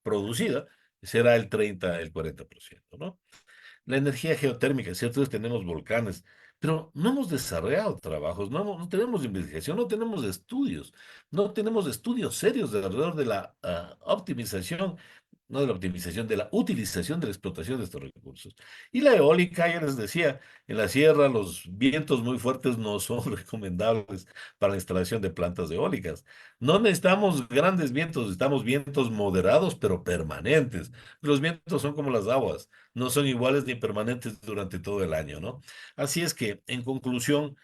producida será el 30, el 40%, ¿no? La energía geotérmica, ¿cierto? Tenemos volcanes, pero no hemos desarrollado trabajos, no tenemos investigación, no tenemos estudios serios alrededor de la optimización no de la optimización, de la utilización de la explotación de estos recursos. Y la eólica, ya les decía, en la sierra los vientos muy fuertes no son recomendables para la instalación de plantas eólicas. No necesitamos grandes vientos, necesitamos vientos moderados, pero permanentes. Los vientos son como las aguas, no son iguales ni permanentes durante todo el año, ¿no? Así es que, en conclusión,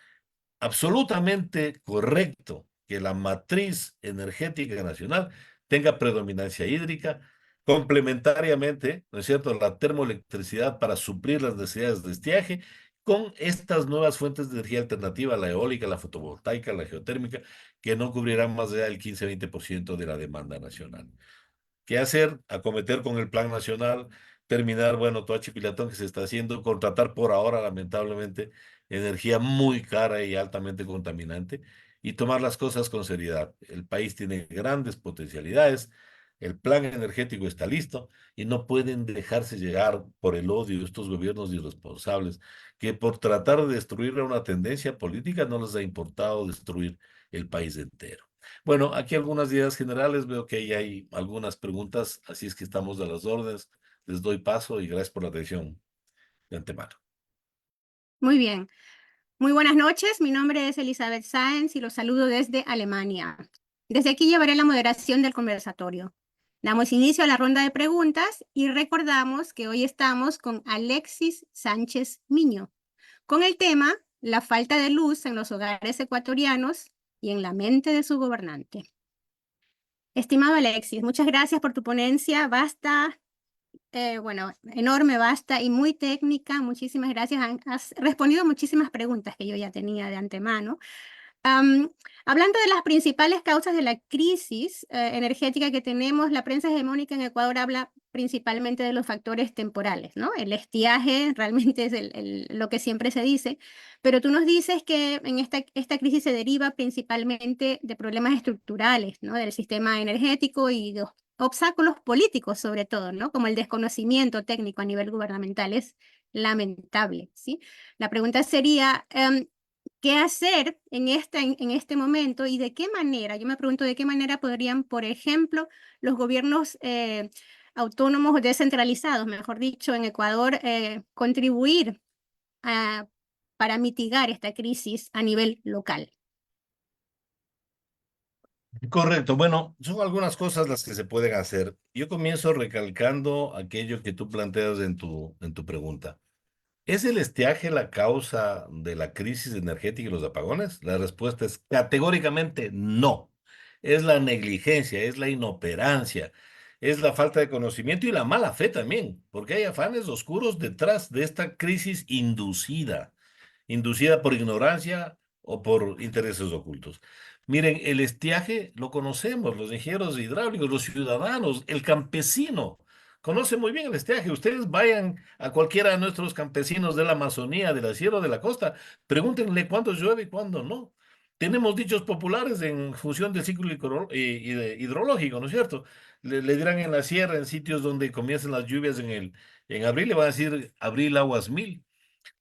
absolutamente correcto que la matriz energética nacional tenga predominancia hídrica, complementariamente, ¿no es cierto?, la termoelectricidad para suplir las necesidades de estiaje, con estas nuevas fuentes de energía alternativa, la eólica, la fotovoltaica, la geotérmica, que no cubrirán más allá del 15-20% de la demanda nacional. ¿Qué hacer? Acometer con el plan nacional, terminar, bueno, todo chipilatón que se está haciendo, contratar por ahora, lamentablemente, energía muy cara y altamente contaminante, y tomar las cosas con seriedad. El país tiene grandes potencialidades, el plan energético está listo y no pueden dejarse llegar por el odio de estos gobiernos irresponsables que por tratar de destruir una tendencia política no les ha importado destruir el país entero. Bueno, aquí algunas ideas generales, veo que ahí hay algunas preguntas, así es que estamos a las órdenes. Les doy paso y gracias por la atención de antemano. Muy bien. Muy buenas noches. Mi nombre es Elizabeth Sáenz y los saludo desde Alemania. Desde aquí llevaré la moderación del conversatorio. Damos inicio a la ronda de preguntas y recordamos que hoy estamos con Alexis Sánchez Miño, con el tema la falta de luz en los hogares ecuatorianos y en la mente de su gobernante. Estimado Alexis, muchas gracias por tu ponencia. Bueno, enorme, vasta y muy técnica. Muchísimas gracias. Has respondido muchísimas preguntas que yo ya tenía de antemano. Hablando de las principales causas de la crisis energética que tenemos, la prensa hegemónica en Ecuador habla principalmente de los factores temporales, ¿no? El estiaje realmente es lo que siempre se dice, pero tú nos dices que en esta crisis se deriva principalmente de problemas estructurales, ¿no? Del sistema energético y de obstáculos políticos sobre todo, ¿no? Como el desconocimiento técnico a nivel gubernamental es lamentable, ¿sí? La pregunta sería, ¿qué hacer en este momento y de qué manera? Yo me pregunto de qué manera podrían, por ejemplo, los gobiernos autónomos o descentralizados, mejor dicho, en Ecuador, contribuir para mitigar esta crisis a nivel local. Correcto. Bueno, son algunas cosas las que se pueden hacer. Yo comienzo recalcando aquello que tú planteas en tu pregunta. ¿Es el estiaje la causa de la crisis energética y los apagones? La respuesta es categóricamente no. Es la negligencia, es la inoperancia, es la falta de conocimiento y la mala fe también, porque hay afanes oscuros detrás de esta crisis inducida por ignorancia o por intereses ocultos. Miren, el estiaje lo conocemos, los ingenieros hidráulicos, los ciudadanos, el campesino. Conoce muy bien el estiaje. Ustedes vayan a cualquiera de nuestros campesinos de la Amazonía, de la Sierra o de la costa, pregúntenle cuándo llueve y cuándo no. Tenemos dichos populares en función del ciclo hidrológico, ¿no es cierto? Le dirán en la sierra, en sitios donde comienzan las lluvias en abril, le van a decir abril aguas mil.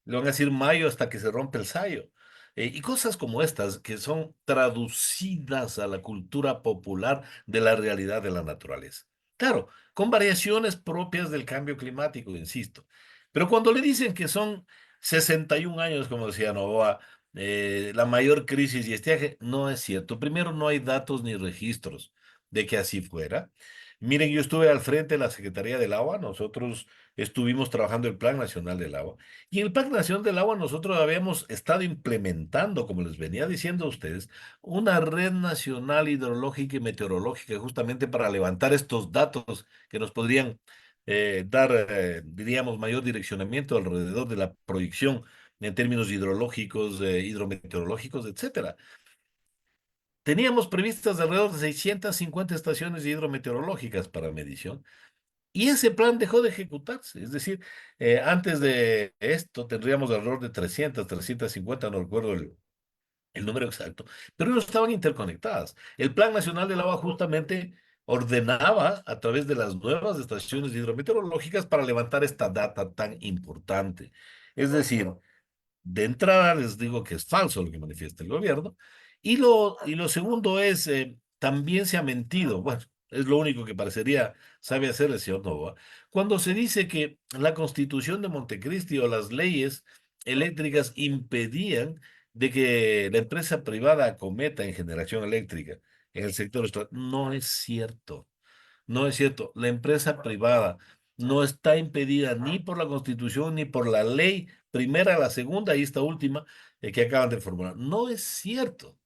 Le van a decir mayo hasta que se rompe el sayo. Y cosas como estas que son traducidas a la cultura popular de la realidad de la naturaleza. Claro, con variaciones propias del cambio climático, insisto. Pero cuando le dicen que son 61 años, como decía Novoa, la mayor crisis y estiaje, no es cierto. Primero, no hay datos ni registros de que así fuera. Miren, yo estuve al frente de la Secretaría del Agua, nosotros estuvimos trabajando el Plan Nacional del Agua. Y en el Pacto Nacional del Agua nosotros habíamos estado implementando, como les venía diciendo a ustedes, una red nacional hidrológica y meteorológica justamente para levantar estos datos que nos podrían dar, diríamos, mayor direccionamiento alrededor de la proyección en términos hidrológicos, hidrometeorológicos, etcétera. Teníamos previstas alrededor de 650 estaciones hidrometeorológicas para medición. Y ese plan dejó de ejecutarse, es decir, antes de esto tendríamos alrededor de 350, no recuerdo el número exacto, pero no estaban interconectadas. El Plan Nacional del Agua justamente ordenaba a través de las nuevas estaciones hidrometeorológicas para levantar esta data tan importante. Es decir, de entrada les digo que es falso lo que manifiesta el gobierno. Y lo segundo es, también se ha mentido. Bueno, Es lo único que parecería sabe hacer el señor Novoa. Cuando se dice que la Constitución de Montecristi o las leyes eléctricas impedían de que la empresa privada acometa en generación eléctrica en el sector no es cierto. No es cierto. La empresa privada no está impedida ni por la Constitución ni por la ley primera, la segunda y esta última que acaban de formular. No es cierto.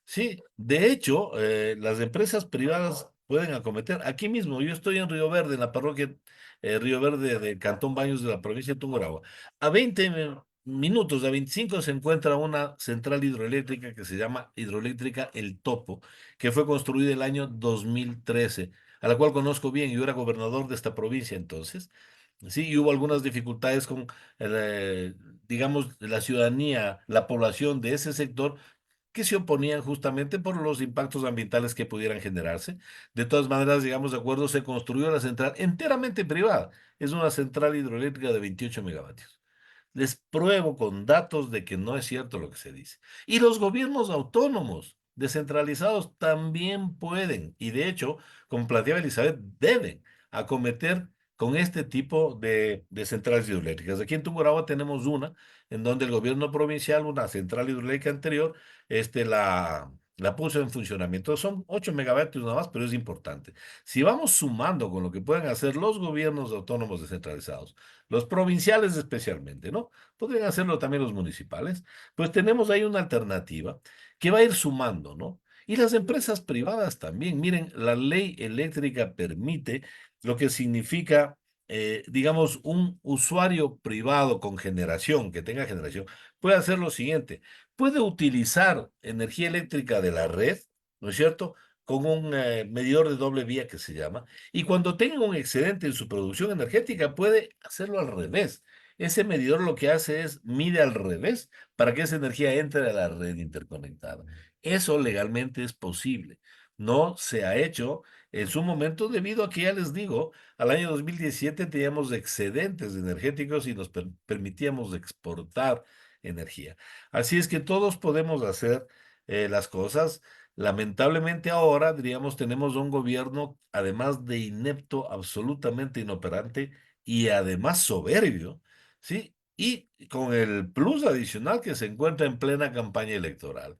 Sí, de hecho, las empresas privadas pueden acometer. Aquí mismo, yo estoy en Río Verde, en la parroquia Río Verde del Cantón Baños de la provincia de Tungurahua. A 20 minutos, a 25 se encuentra una central hidroeléctrica que se llama Hidroeléctrica El Topo, que fue construida el año 2013, a la cual conozco bien. Yo era gobernador de esta provincia entonces. Sí, y hubo algunas dificultades con, eh, digamos, la ciudadanía, la población de ese sector que se oponían justamente por los impactos ambientales que pudieran generarse. De todas maneras, digamos, de acuerdo, se construyó la central enteramente privada. Es una central hidroeléctrica de 28 megavatios. Les pruebo con datos de que no es cierto lo que se dice. Y los gobiernos autónomos descentralizados también pueden, y de hecho, como planteaba Elizabeth, deben acometer con este tipo de centrales hidroeléctricas. Aquí en Tungurahua tenemos una, en donde el gobierno provincial, una central hidroeléctrica anterior, la puso en funcionamiento. Son 8 megavatios nada más, pero es importante. Si vamos sumando con lo que pueden hacer los gobiernos autónomos descentralizados, los provinciales especialmente, ¿no? Podrían hacerlo también los municipales, pues tenemos ahí una alternativa que va a ir sumando, ¿no? Y las empresas privadas también. Miren, la ley eléctrica permite lo que significa, digamos, un usuario privado con generación, que tenga generación, puede hacer lo siguiente, puede utilizar energía eléctrica de la red, ¿no es cierto? Con un medidor de doble vía que se llama, y cuando tenga un excedente en su producción energética puede hacerlo al revés. Ese medidor lo que hace es mide al revés para que esa energía entre a la red interconectada. Eso legalmente es posible. No se ha hecho en su momento debido a que, ya les digo, al año 2017 teníamos excedentes energéticos y nos permitíamos exportar energía. Así es que todos podemos hacer las cosas. Lamentablemente ahora, diríamos, tenemos un gobierno, además de inepto, absolutamente inoperante y además soberbio, ¿sí? Y con el plus adicional que se encuentra en plena campaña electoral.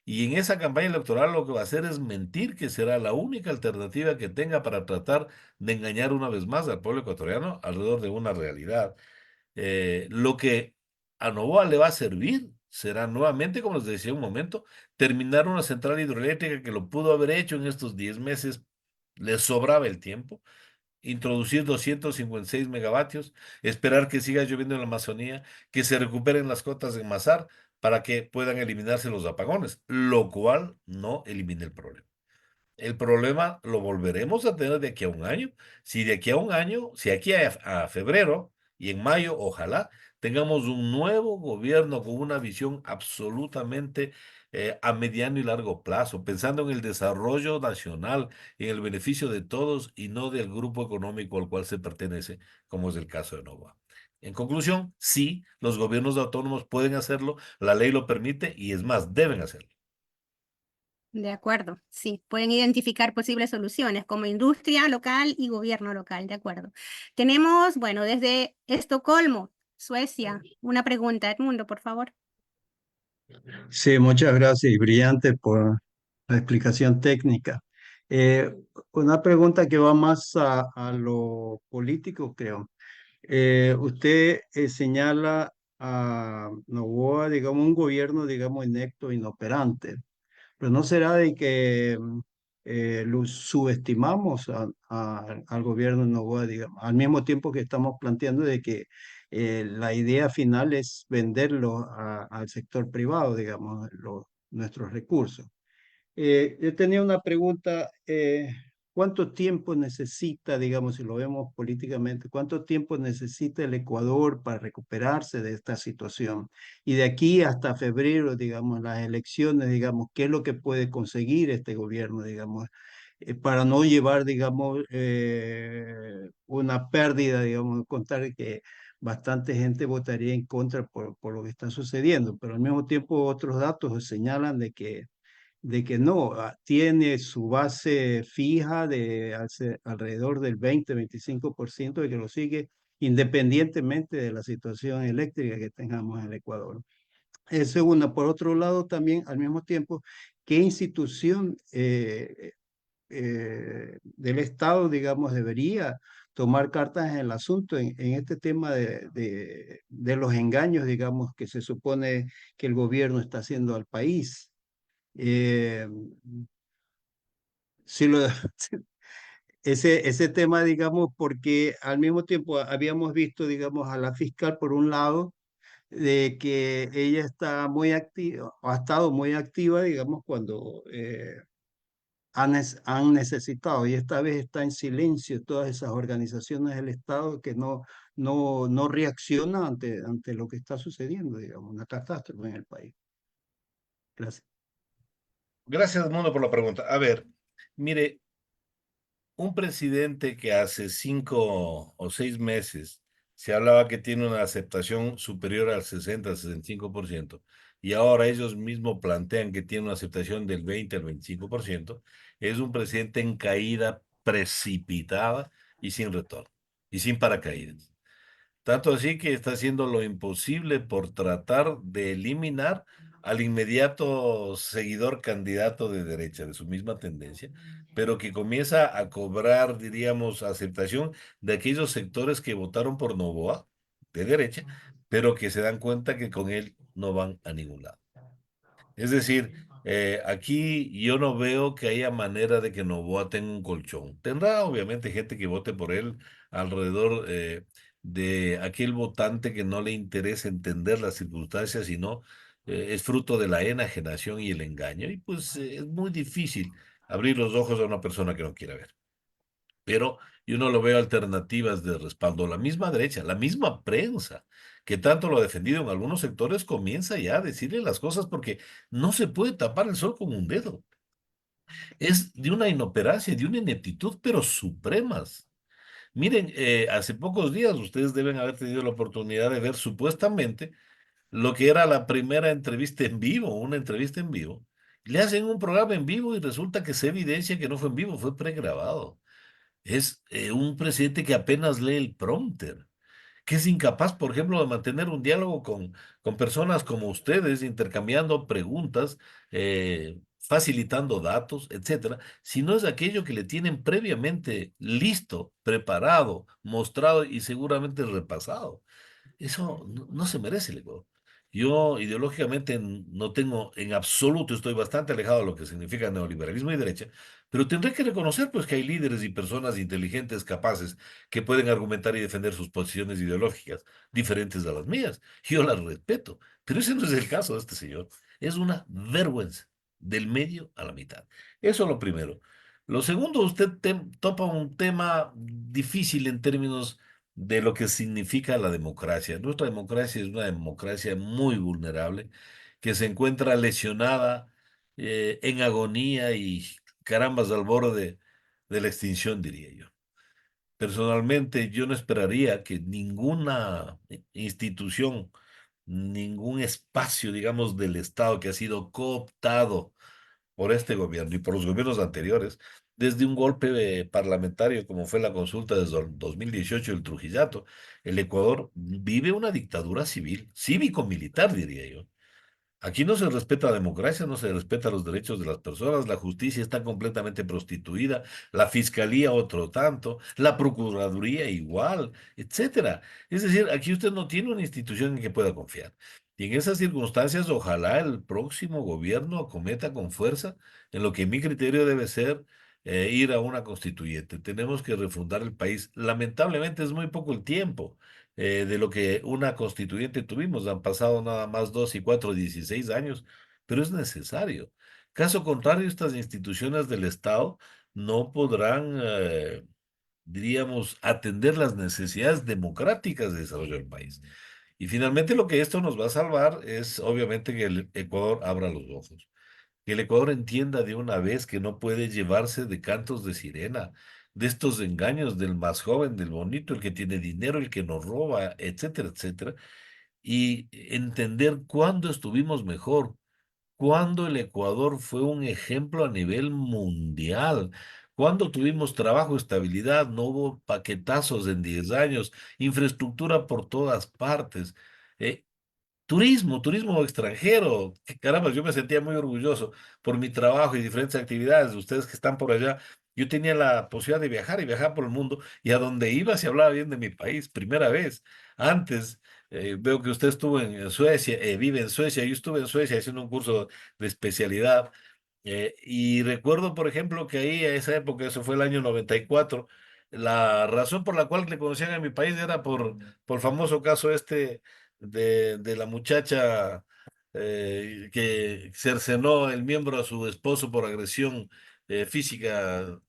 Y en esa campaña electoral lo que va a hacer es mentir que será la única alternativa que tenga para tratar de engañar una vez más al pueblo ecuatoriano alrededor de una realidad. Lo que a Novoa le va a servir será nuevamente, como les decía un momento, terminar una central hidroeléctrica que lo pudo haber hecho en estos 10 meses, le sobraba el tiempo, introducir 256 megavatios, esperar que siga lloviendo en la Amazonía, que se recuperen las cotas en Mazar para que puedan eliminarse los apagones, lo cual no elimina el problema. El problema lo volveremos a tener de aquí a un año. Si de aquí a un año, si aquí a febrero y en mayo, ojalá tengamos un nuevo gobierno con una visión absolutamente a mediano y largo plazo, pensando en el desarrollo nacional, en el beneficio de todos y no del grupo económico al cual se pertenece, como es el caso de Nova. En conclusión, sí, los gobiernos autónomos pueden hacerlo, la ley lo permite y es más, deben hacerlo. De acuerdo, sí, pueden identificar posibles soluciones como industria local y gobierno local, de acuerdo. Tenemos, bueno, desde Estocolmo, Suecia, una pregunta, Edmundo, por favor. Sí, muchas gracias y brillante por la explicación técnica. Eh, una pregunta que va más a lo político, creo. Usted señala a Noboa, digamos, un gobierno, digamos, inepto, inoperante, pero ¿no será de que lo subestimamos al gobierno de Noboa, digamos, al mismo tiempo que estamos planteando de que la idea final es venderlo al sector privado, digamos, nuestros recursos? Yo tenía una pregunta, ¿cuánto tiempo necesita, digamos, si lo vemos políticamente, cuánto tiempo necesita el Ecuador para recuperarse de esta situación? Y de aquí hasta febrero, digamos, las elecciones, digamos, ¿qué es lo que puede conseguir este gobierno, digamos, para no llevar, digamos, una pérdida, digamos, contar que bastante gente votaría en contra por lo que está sucediendo, pero al mismo tiempo otros datos señalan de que de que no, tiene su base fija de alrededor del 20-25% de que lo sigue independientemente de la situación eléctrica que tengamos en el Ecuador. Eso es una. Por otro lado, también al mismo tiempo, ¿qué institución del Estado, digamos, debería tomar cartas en el asunto en este tema de los engaños, digamos, que se supone que el gobierno está haciendo al país? Eh, si lo, ese tema, digamos, porque al mismo tiempo habíamos visto, digamos, a la fiscal por un lado, de que ella está muy activa, ha estado muy activa, digamos, cuando han necesitado, y esta vez está en silencio todas esas organizaciones del Estado que no reaccionan ante lo que está sucediendo, digamos, una catástrofe en el país. Gracias. Gracias, Mundo, por la pregunta. A ver, mire, un presidente que hace 5 o 6 meses se hablaba que tiene una aceptación superior al 60 al 65%, y ahora ellos mismos plantean que tiene una aceptación del 20 al 25%, es un presidente en caída precipitada y sin retorno, y sin paracaídas. Tanto así que está haciendo lo imposible por tratar de eliminar al inmediato seguidor candidato de derecha, de su misma tendencia, pero que comienza a cobrar, diríamos, aceptación de aquellos sectores que votaron por Noboa, de derecha, pero que se dan cuenta que con él no van a ningún lado. Es decir, aquí yo no veo que haya manera de que Noboa tenga un colchón. Tendrá obviamente gente que vote por él alrededor de aquel votante que no le interesa entender las circunstancias, sino es fruto de la enajenación y el engaño. Y pues es muy difícil abrir los ojos a una persona que no quiera ver. Pero yo no lo veo alternativas de respaldo. La misma derecha, la misma prensa, que tanto lo ha defendido en algunos sectores, comienza ya a decirle las cosas porque no se puede tapar el sol con un dedo. Es de una inoperancia, de una ineptitud, pero supremas. Miren, hace pocos días ustedes deben haber tenido la oportunidad de ver supuestamente lo que era la primera entrevista en vivo, una entrevista en vivo. Le hacen un programa en vivo y resulta que se evidencia que no fue en vivo, fue pregrabado. Es un presidente que apenas lee el prompter, que es incapaz, por ejemplo, de mantener un diálogo con personas como ustedes, intercambiando preguntas, facilitando datos, etcétera, si no es aquello que le tienen previamente listo, preparado, mostrado y seguramente repasado. Eso no se merece el Ecuador. Yo ideológicamente no tengo en absoluto, estoy bastante alejado de lo que significa neoliberalismo y derecha, pero tendré que reconocer pues que hay líderes y personas inteligentes, capaces, que pueden argumentar y defender sus posiciones ideológicas diferentes a las mías. Yo las respeto, pero ese no es el caso de este señor. Es una vergüenza del medio a la mitad. Eso lo primero. Lo segundo, usted topa un tema difícil en términos de lo que significa la democracia. Nuestra democracia es una democracia muy vulnerable, que se encuentra lesionada, en agonía y carambas al borde de la extinción, diría yo. Personalmente, yo no esperaría que ninguna institución, ningún espacio, digamos, del Estado que ha sido cooptado por este gobierno y por los gobiernos anteriores, desde un golpe parlamentario como fue la consulta desde el 2018, el Trujillato, el Ecuador vive una dictadura civil, cívico-militar, diría yo. Aquí no se respeta la democracia, no se respeta los derechos de las personas, la justicia está completamente prostituida, la fiscalía otro tanto, la procuraduría igual, etcétera. Es decir, aquí usted no tiene una institución en que pueda confiar. Y en esas circunstancias, ojalá el próximo gobierno acometa con fuerza en lo que mi criterio debe ser ir a una constituyente. Tenemos que refundar el país. Lamentablemente es muy poco el tiempo de lo que una constituyente tuvimos. Han pasado nada más 2 y 4, 16 años, pero es necesario. Caso contrario, estas instituciones del Estado no podrán, diríamos, atender las necesidades democráticas de desarrollo del país. Y finalmente lo que esto nos va a salvar es obviamente que el Ecuador abra los ojos, que el Ecuador entienda de una vez que no puede llevarse de cantos de sirena, de estos engaños del más joven, del bonito, el que tiene dinero, el que nos roba, etcétera, etcétera, y entender cuándo estuvimos mejor, cuando el Ecuador fue un ejemplo a nivel mundial. Cuando tuvimos trabajo, estabilidad, no hubo paquetazos en 10 años, infraestructura por todas partes. Eh, turismo extranjero. Caramba, yo me sentía muy orgulloso por mi trabajo y diferentes actividades. Ustedes que están por allá, yo tenía la posibilidad de viajar y viajar por el mundo y a donde iba se hablaba bien de mi país, primera vez. Antes, veo que usted estuvo en Suecia, vive en Suecia. Yo estuve en Suecia haciendo un curso de especialidad. Y recuerdo, por ejemplo, que ahí a esa época, eso fue el año 94, la razón por la cual le conocían a mi país era por el famoso caso este de la muchacha que cercenó el miembro a su esposo por agresión física,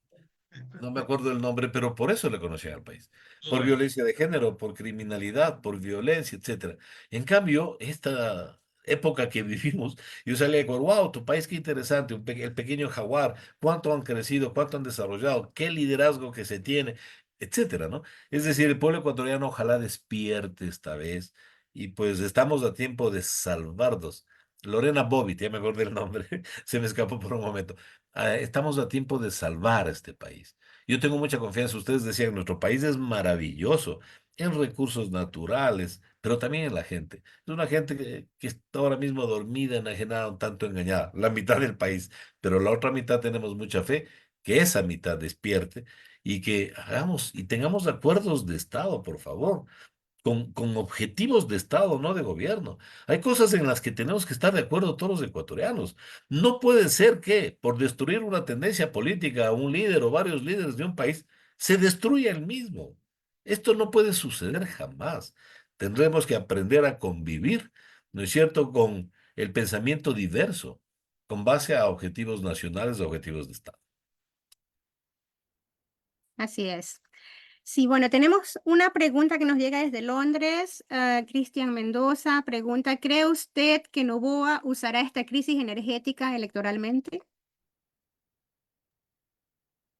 no me acuerdo el nombre, pero por eso le conocían al país. Por violencia de género, por criminalidad, por violencia, etcétera. En cambio, esta época que vivimos, yo salí de Ecuador, wow, tu país qué interesante, el pequeño jaguar, cuánto han crecido, cuánto han desarrollado, qué liderazgo que se tiene, etcétera, ¿no? Es decir, el pueblo ecuatoriano ojalá despierte esta vez y pues estamos a tiempo de salvarnos. Lorena Bobbitt, ya me acordé el nombre, se me escapó por un momento. Estamos a tiempo de salvar a este país. Yo tengo mucha confianza. Ustedes decían, nuestro país es maravilloso en recursos naturales, pero también en la gente. Es una gente que está ahora mismo dormida, enajenada, un tanto engañada. La mitad del país, pero la otra mitad tenemos mucha fe que esa mitad despierte y que hagamos y tengamos acuerdos de Estado, por favor con objetivos de Estado, no de gobierno. Hay cosas en las que tenemos que estar de acuerdo todos los ecuatorianos. No puede ser que por destruir una tendencia política, un líder o varios líderes de un país, se destruya el mismo. Esto no puede suceder jamás. Tendremos que aprender a convivir, ¿no es cierto?, con el pensamiento diverso, con base a objetivos nacionales, objetivos de Estado. Así es. Sí, bueno, tenemos una pregunta que nos llega desde Londres. Cristian Mendoza pregunta, ¿cree usted que Noboa usará esta crisis energética electoralmente?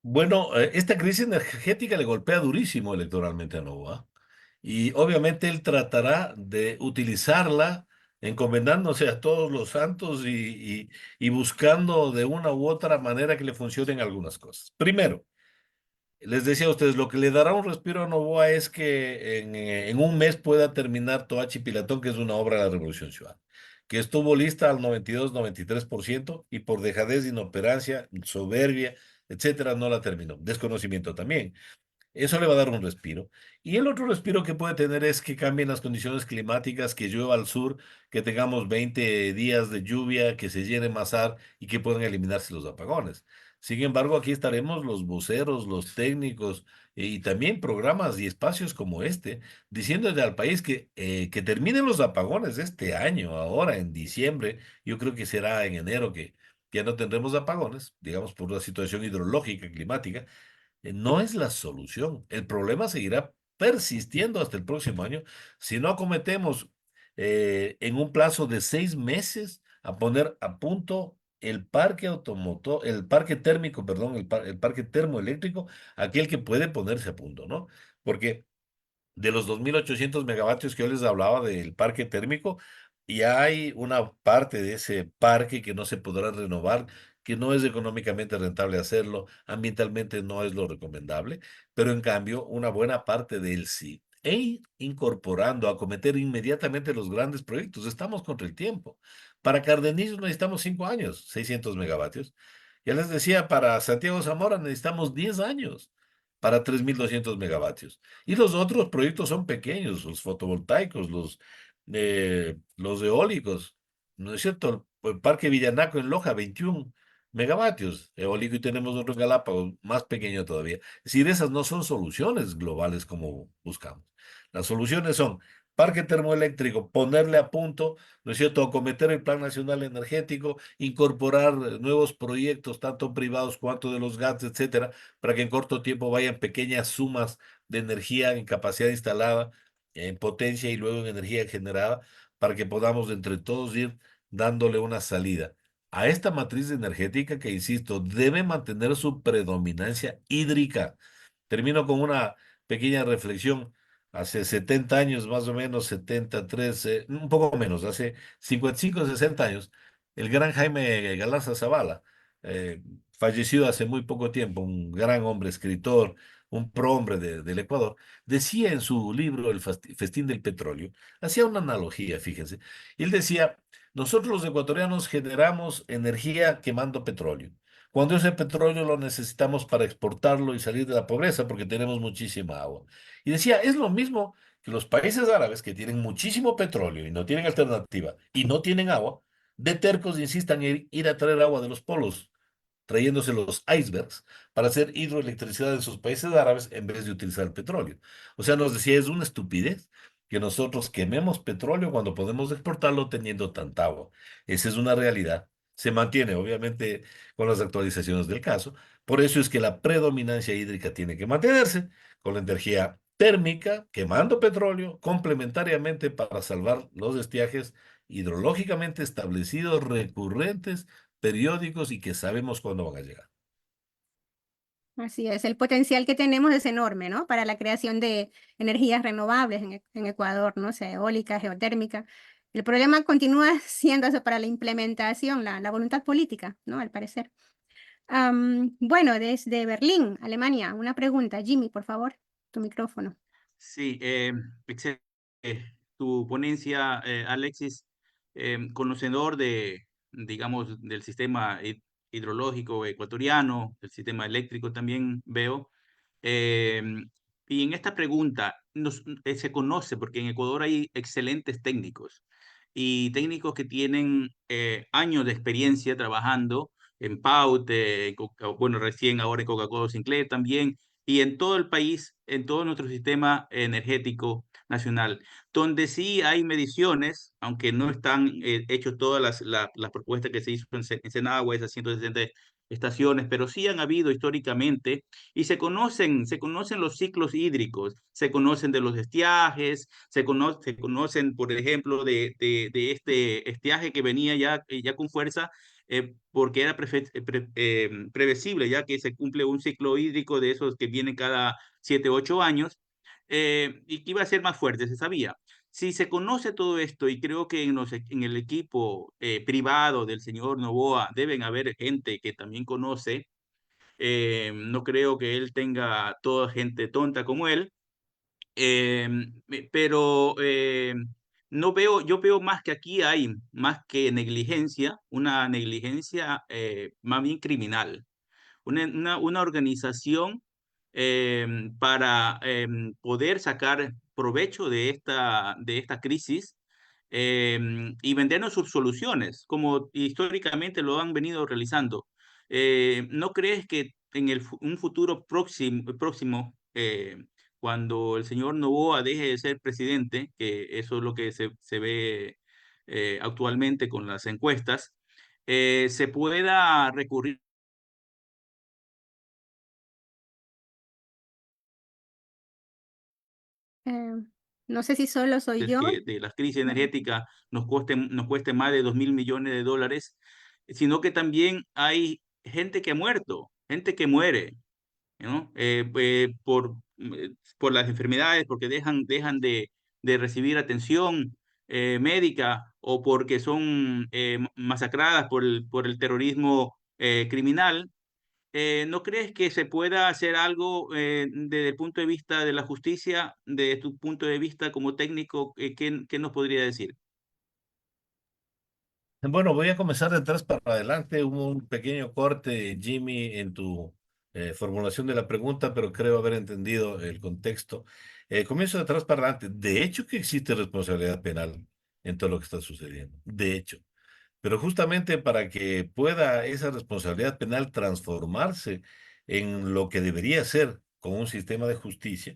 Bueno, esta crisis energética le golpea durísimo electoralmente a Novoa y obviamente él tratará de utilizarla encomendándose a todos los santos y buscando de una u otra manera que le funcionen algunas cosas. Primero, les decía a ustedes, lo que le dará un respiro a Novoa es que en un mes pueda terminar Toachi Pilatón, que es una obra de la Revolución Ciudadana, que estuvo lista al 92-93% y por dejadez, inoperancia, soberbia, etcétera, no la terminó. Desconocimiento también. Eso le va a dar un respiro. Y el otro respiro que puede tener es que cambien las condiciones climáticas, que llueva al sur, que tengamos 20 días de lluvia, que se llene Mazar y que puedan eliminarse los apagones. Sin embargo, aquí estaremos los voceros, los técnicos y también programas y espacios como este, diciéndole al país que terminen los apagones este año, ahora en diciembre. Yo creo que será en enero que ya no tendremos apagones, digamos, por la situación hidrológica, climática no es la solución. El problema seguirá persistiendo hasta el próximo año si no acometemos en un plazo de 6 meses a poner a punto el parque automotor, el parque térmico, perdón, el parque termoeléctrico, aquel que puede ponerse a punto, ¿no? Porque de los 2.800 megavatios que yo les hablaba del parque térmico, y hay una parte de ese parque que no se podrá renovar, que no es económicamente rentable hacerlo, ambientalmente no es lo recomendable, pero en cambio una buena parte del sí. E ir incorporando, acometer inmediatamente los grandes proyectos. Estamos contra el tiempo. Para Cardenillo necesitamos 5 años, 600 megavatios. Ya les decía, para Santiago Zamora necesitamos 10 años para 3.200 megavatios. Y los otros proyectos son pequeños, los fotovoltaicos, los eólicos, ¿no es cierto? El Parque Villanaco en Loja, 21 megavatios eólico y tenemos otro en Galápagos, más pequeño todavía. Es decir, esas no son soluciones globales como buscamos. Las soluciones son parque termoeléctrico, ponerle a punto, ¿no es cierto?, acometer el Plan Nacional Energético, incorporar nuevos proyectos, tanto privados cuanto de los GATS, etcétera, para que en corto tiempo vayan pequeñas sumas de energía en capacidad instalada, en potencia y luego en energía generada, para que podamos entre todos ir dándole una salida a esta matriz energética que, insisto, debe mantener su predominancia hídrica. Termino con una pequeña reflexión. Hace 70 años, más o menos, 73, un poco menos, hace 55, 60 años, el gran Jaime Galarza Zavala, eh, fallecido hace muy poco tiempo, un gran hombre, escritor, un prohombre del Ecuador, decía en su libro El Festín del Petróleo, hacía una analogía, fíjense, y él decía, nosotros los ecuatorianos generamos energía quemando petróleo. Cuando ese petróleo lo necesitamos para exportarlo y salir de la pobreza porque tenemos muchísima agua. Y decía, es lo mismo que los países árabes que tienen muchísimo petróleo y no tienen alternativa y no tienen agua, de tercos insistan en ir a traer agua de los polos, trayéndose los icebergs para hacer hidroelectricidad en sus países árabes en vez de utilizar el petróleo. O sea, nos decía, es una estupidez que nosotros quememos petróleo cuando podemos exportarlo teniendo tanta agua. Esa es una realidad. Se mantiene, obviamente, con las actualizaciones del caso. Por eso es que la predominancia hídrica tiene que mantenerse con la energía térmica, quemando petróleo, complementariamente para salvar los estiajes hidrológicamente establecidos, recurrentes, periódicos y que sabemos cuándo van a llegar. Así es, el potencial que tenemos es enorme, ¿no? Para la creación de energías renovables en Ecuador, ¿no? O sea, eólica, geotérmica. El problema continúa siendo eso para la implementación, la voluntad política, ¿no? Al parecer. Bueno, desde Berlín, Alemania, una pregunta. Jimmy, por favor, tu micrófono. Sí, excelente tu ponencia, Alexis, conocedor de, digamos, del sistema hidrológico ecuatoriano, del sistema eléctrico también veo. Y en esta pregunta se conoce, porque en Ecuador hay excelentes técnicos y técnicos que tienen años de experiencia trabajando en Paute, bueno, recién ahora en Coca-Cola Sinclair también, y en todo el país, en todo nuestro sistema energético nacional, donde sí hay mediciones, aunque no están hechas todas las propuestas que se hizo en Senagua, esas 160 estaciones, pero sí han habido históricamente y se conocen los ciclos hídricos, se conocen de los estiajes, se conocen, por ejemplo, de este estiaje que venía ya con fuerza, porque era previsible, ya que se cumple un ciclo hídrico de esos que vienen cada 7, 8 años, y que iba a ser más fuerte, se sabía. Si se conoce todo esto, y creo que en el equipo privado del señor Novoa deben haber gente que también conoce, no creo que él tenga toda gente tonta como él, pero no veo, yo veo más que aquí hay más que negligencia, una negligencia más bien criminal, una organización para poder sacar provecho de esta crisis y vendernos sus soluciones, como históricamente lo han venido realizando. ¿No crees que en un futuro próximo cuando el señor Noboa deje de ser presidente, que eso es lo que se ve actualmente con las encuestas, se pueda recurrir Eh, no sé si solo soy yo. que de las crisis energéticas nos cueste más de 2.000 millones de dólares, sino que también hay gente que ha muerto, gente que muere, ¿no? Por las enfermedades, porque dejan de recibir atención médica o porque son masacradas por el terrorismo criminal. ¿No crees que se pueda hacer algo desde el punto de vista de la justicia, desde tu punto de vista como técnico? ¿Qué nos podría decir? Bueno, voy a comenzar de atrás para adelante. Hubo un pequeño corte, Jimmy, en tu formulación de la pregunta, pero creo haber entendido el contexto. Comienzo de atrás para adelante. De hecho que existe responsabilidad penal en todo lo que está sucediendo. De hecho. Pero justamente para que pueda esa responsabilidad penal transformarse en lo que debería ser con un sistema de justicia,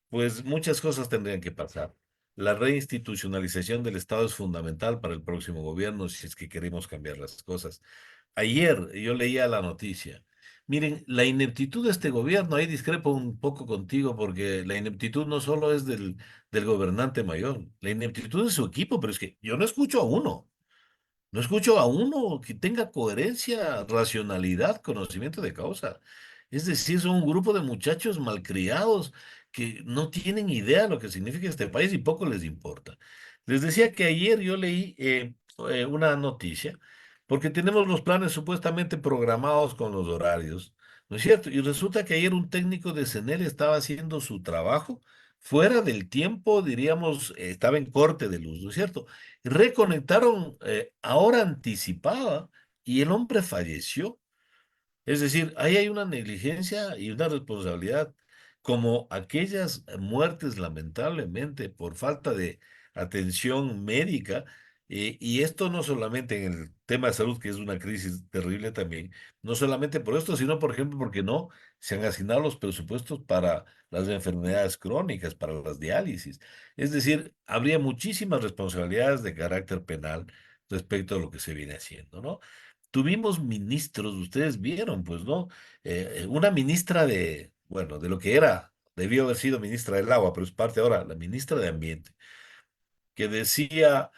pues muchas cosas tendrían que pasar. La reinstitucionalización del Estado es fundamental para el próximo gobierno si es que queremos cambiar las cosas. Ayer yo leía la noticia. Miren, la ineptitud de este gobierno, ahí discrepo un poco contigo porque la ineptitud no solo es del gobernante mayor, la ineptitud de su equipo, pero es que yo no escucho a uno. No escucho a uno que tenga coherencia, racionalidad, conocimiento de causa. Es decir, son un grupo de muchachos malcriados que no tienen idea de lo que significa este país y poco les importa. Les decía que ayer yo leí una noticia porque tenemos los planes supuestamente programados con los horarios, ¿no es cierto? Y resulta que ayer un técnico de CENEL estaba haciendo su trabajo fuera del tiempo, diríamos, estaba en corte de luz, ¿no es cierto? Reconectaron a hora anticipada y el hombre falleció. Es decir, ahí hay una negligencia y una responsabilidad, como aquellas muertes lamentablemente por falta de atención médica, y esto no solamente en el tema de salud, que es una crisis terrible también, no solamente por esto, sino por ejemplo porque no se han asignado los presupuestos para las enfermedades crónicas, para las diálisis. Es decir, habría muchísimas responsabilidades de carácter penal respecto a lo que se viene haciendo, ¿no? Tuvimos ministros, ustedes vieron, pues, ¿no? Una ministra de, bueno, de lo que era, debió haber sido ministra del agua, pero es parte ahora, la ministra de Ambiente, que decía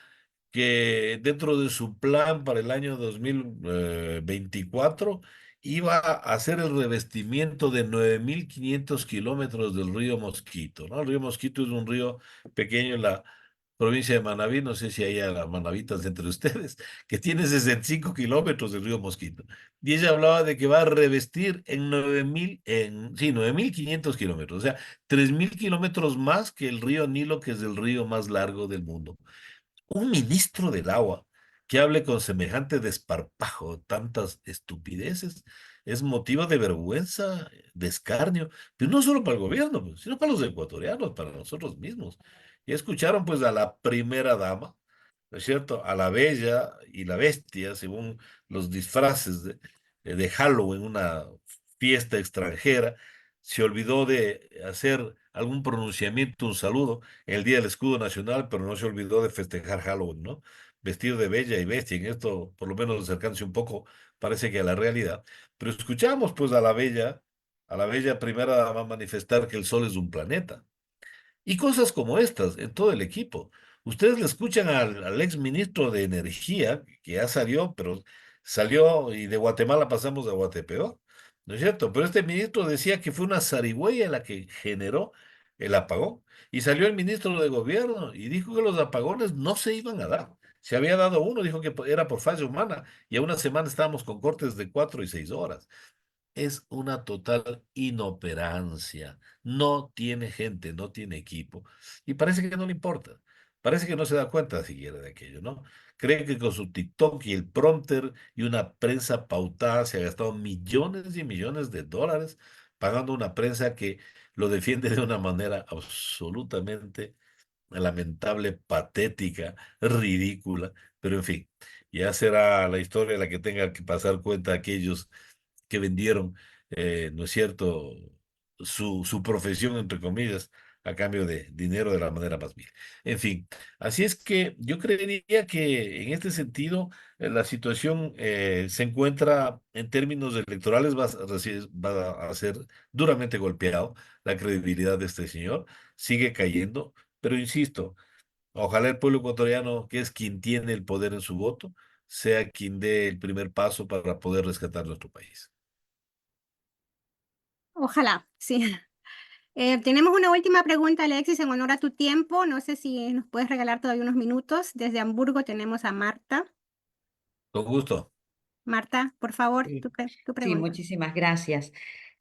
que dentro de su plan para el año 2024 iba a hacer el revestimiento de 9.500 kilómetros del río Mosquito, ¿no? El río Mosquito es un río pequeño en la provincia de Manabí, no sé si hay manavitas entre ustedes, que tiene 65 kilómetros del río Mosquito. Y ella hablaba de que va a revestir en 9.000, sí, 9.500 kilómetros, o sea, 3.000 kilómetros más que el río Nilo, que es el río más largo del mundo. Un ministro del agua que hable con semejante desparpajo, tantas estupideces, es motivo de vergüenza, de escarnio, pero no solo para el gobierno, pues, sino para los ecuatorianos, para nosotros mismos. Y escucharon pues a la primera dama, ¿no es cierto? A la bella y la bestia, según los disfraces de Halloween, una fiesta extranjera, se olvidó de hacer algún pronunciamiento, un saludo el Día del Escudo Nacional, pero no se olvidó de festejar Halloween, ¿no? Vestido de bella y bestia, en esto por lo menos acercándose un poco, parece que a la realidad. Pero escuchamos pues a la bella primera dama manifestar que el Sol es un planeta. Y cosas como estas en todo el equipo. Ustedes le escuchan al ex ministro de Energía, que ya salió, pero salió y de Guatemala pasamos a Guatepeor, ¿no es cierto? Pero este ministro decía que fue una zarigüeya la que generó el apagón. Y salió el ministro de Gobierno y dijo que los apagones no se iban a dar. Se había dado uno, dijo que era por falla humana, y a una semana estábamos con cortes de 4 y 6 horas. Es una total inoperancia. No tiene gente, no tiene equipo. Y parece que no le importa. Parece que no se da cuenta siquiera de aquello, ¿no? Cree que con su TikTok y el prompter y una prensa pautada se ha gastado millones y millones de dólares pagando una prensa que lo defiende de una manera absolutamente lamentable, patética, ridícula. Pero en fin, ya será la historia la que tenga que pasar cuenta aquellos que vendieron, ¿no es cierto?, su profesión, entre comillas, a cambio de dinero de la manera más vil. En fin, así es que yo creería que en este sentido la situación se encuentra en términos electorales, va a ser duramente golpeado la credibilidad de este señor, sigue cayendo, pero insisto, ojalá el pueblo ecuatoriano, que es quien tiene el poder en su voto, sea quien dé el primer paso para poder rescatar nuestro país. Ojalá, sí. Tenemos una última pregunta, Alexis, en honor a tu tiempo. No sé si nos puedes regalar todavía unos minutos. Desde Hamburgo tenemos a Marta. Con gusto. Marta, por favor, Sí, tu sí, pregunta. muchísimas gracias.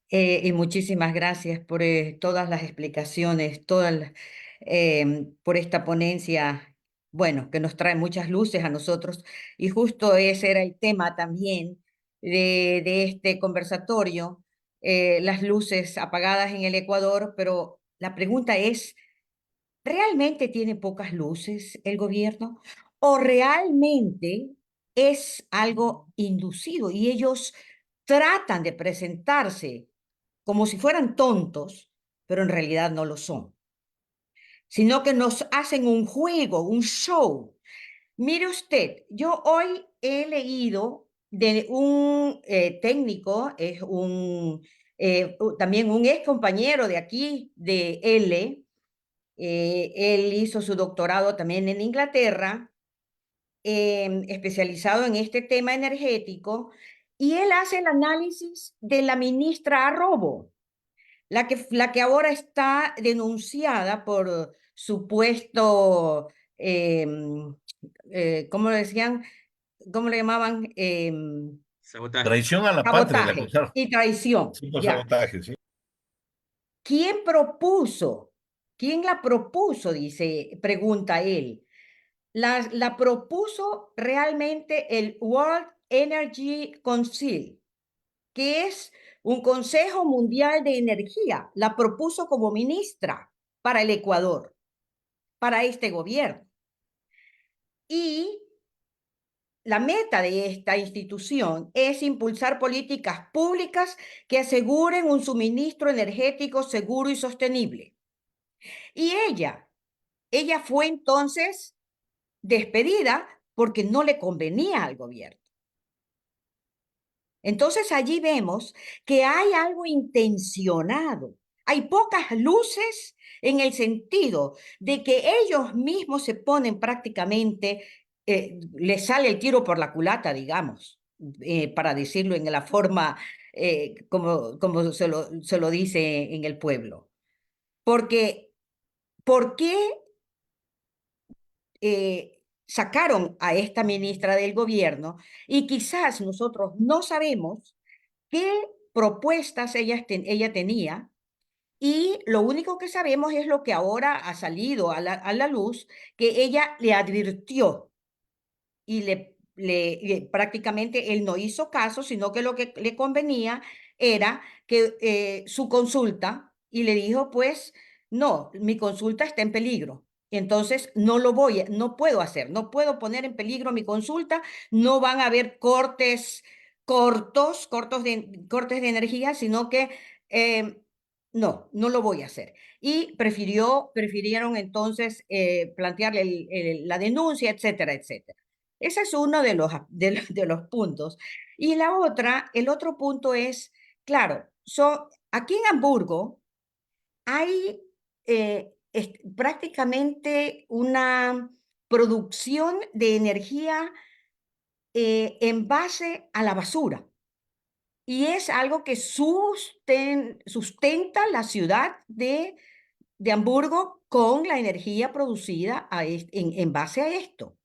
Y muchísimas gracias por todas las explicaciones, por esta ponencia, bueno, que nos trae muchas luces a nosotros. Y justo ese era el tema también de este conversatorio, las luces apagadas en el Ecuador, pero la pregunta es, ¿realmente tiene pocas luces el gobierno? ¿O realmente es algo inducido y ellos tratan de presentarse como si fueran tontos, pero en realidad no lo son, sino que nos hacen un juego, un show? Mire usted, yo hoy he leído de un técnico, es también un ex compañero de aquí, de L. Él hizo su doctorado también en Inglaterra, especializado en este tema energético, y él hace el análisis de la ministra Arrobo, la que ahora está denunciada por supuesto, ¿cómo lo decían? ¿cómo le llamaban? Sabotaje. Traición a la patria, la Sabotaje acusaron. y traición. Sí, por Ya. sabotaje, sí. ¿Quién propuso? ¿Quién la propuso? Dice, pregunta él. La propuso realmente el World Energy Council, que es un Consejo Mundial de Energía. La propuso como ministra para el Ecuador, para este gobierno. Y la meta de esta institución es impulsar políticas públicas que aseguren un suministro energético seguro y sostenible. Y ella fue entonces despedida porque no le convenía al gobierno. Entonces allí vemos que hay algo intencionado. Hay pocas luces en el sentido de que ellos mismos se ponen prácticamente, les sale el tiro por la culata, digamos, para decirlo en la forma como se lo dice en el pueblo. Porque, ¿por qué sacaron a esta ministra del gobierno? Y quizás nosotros no sabemos qué propuestas ella tenía, y lo único que sabemos es lo que ahora ha salido a la luz, que ella le advirtió y prácticamente él no hizo caso, sino que lo que le convenía era que su consulta, y le dijo, pues, no, mi consulta está en peligro. Entonces no puedo hacer, no puedo poner en peligro mi consulta, no van a haber cortes de energía, sino que no lo voy a hacer. Y prefirieron entonces plantearle la denuncia, etcétera, etcétera. Ese es uno de los puntos. Y el otro punto es, claro, aquí en Hamburgo hay prácticamente una producción de energía en base a la basura. Y es algo que sustenta la ciudad de Hamburgo con la energía producida en base a esto.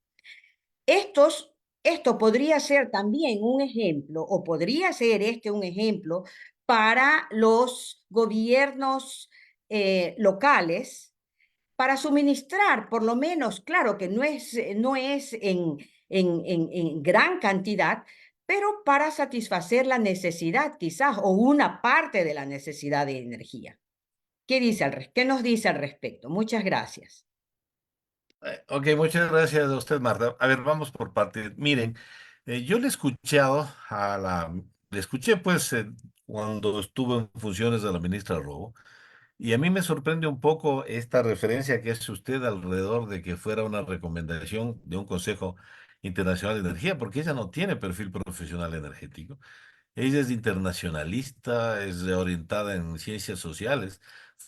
Esto podría ser también un ejemplo, o podría ser un ejemplo para los gobiernos locales, para suministrar, por lo menos, claro que no es en gran cantidad, pero para satisfacer la necesidad quizás, o una parte de la necesidad de energía. ¿Qué nos dice al respecto? Muchas gracias. Ok, muchas gracias a usted, Marta. A ver, vamos por partes. Miren, yo le he escuchado le escuché pues cuando estuvo en funciones de la ministra Robo, y a mí me sorprende un poco esta referencia que hace usted alrededor de que fuera una recomendación de un Consejo Internacional de Energía, porque ella no tiene perfil profesional energético. Ella es internacionalista, es orientada en ciencias sociales,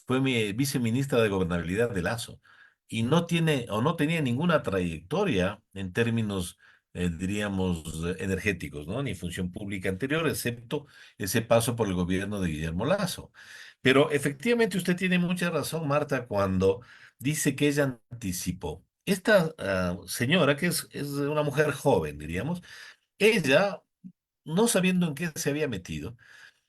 fue mi viceministra de Gobernabilidad de Lazo y no tiene o no tenía ninguna trayectoria en términos, diríamos, energéticos, ¿no? Ni función pública anterior, excepto ese paso por el gobierno de Guillermo Lazo. Pero efectivamente usted tiene mucha razón, Marta, cuando dice que ella anticipó. Esta señora, que es una mujer joven, diríamos, ella no sabiendo en qué se había metido,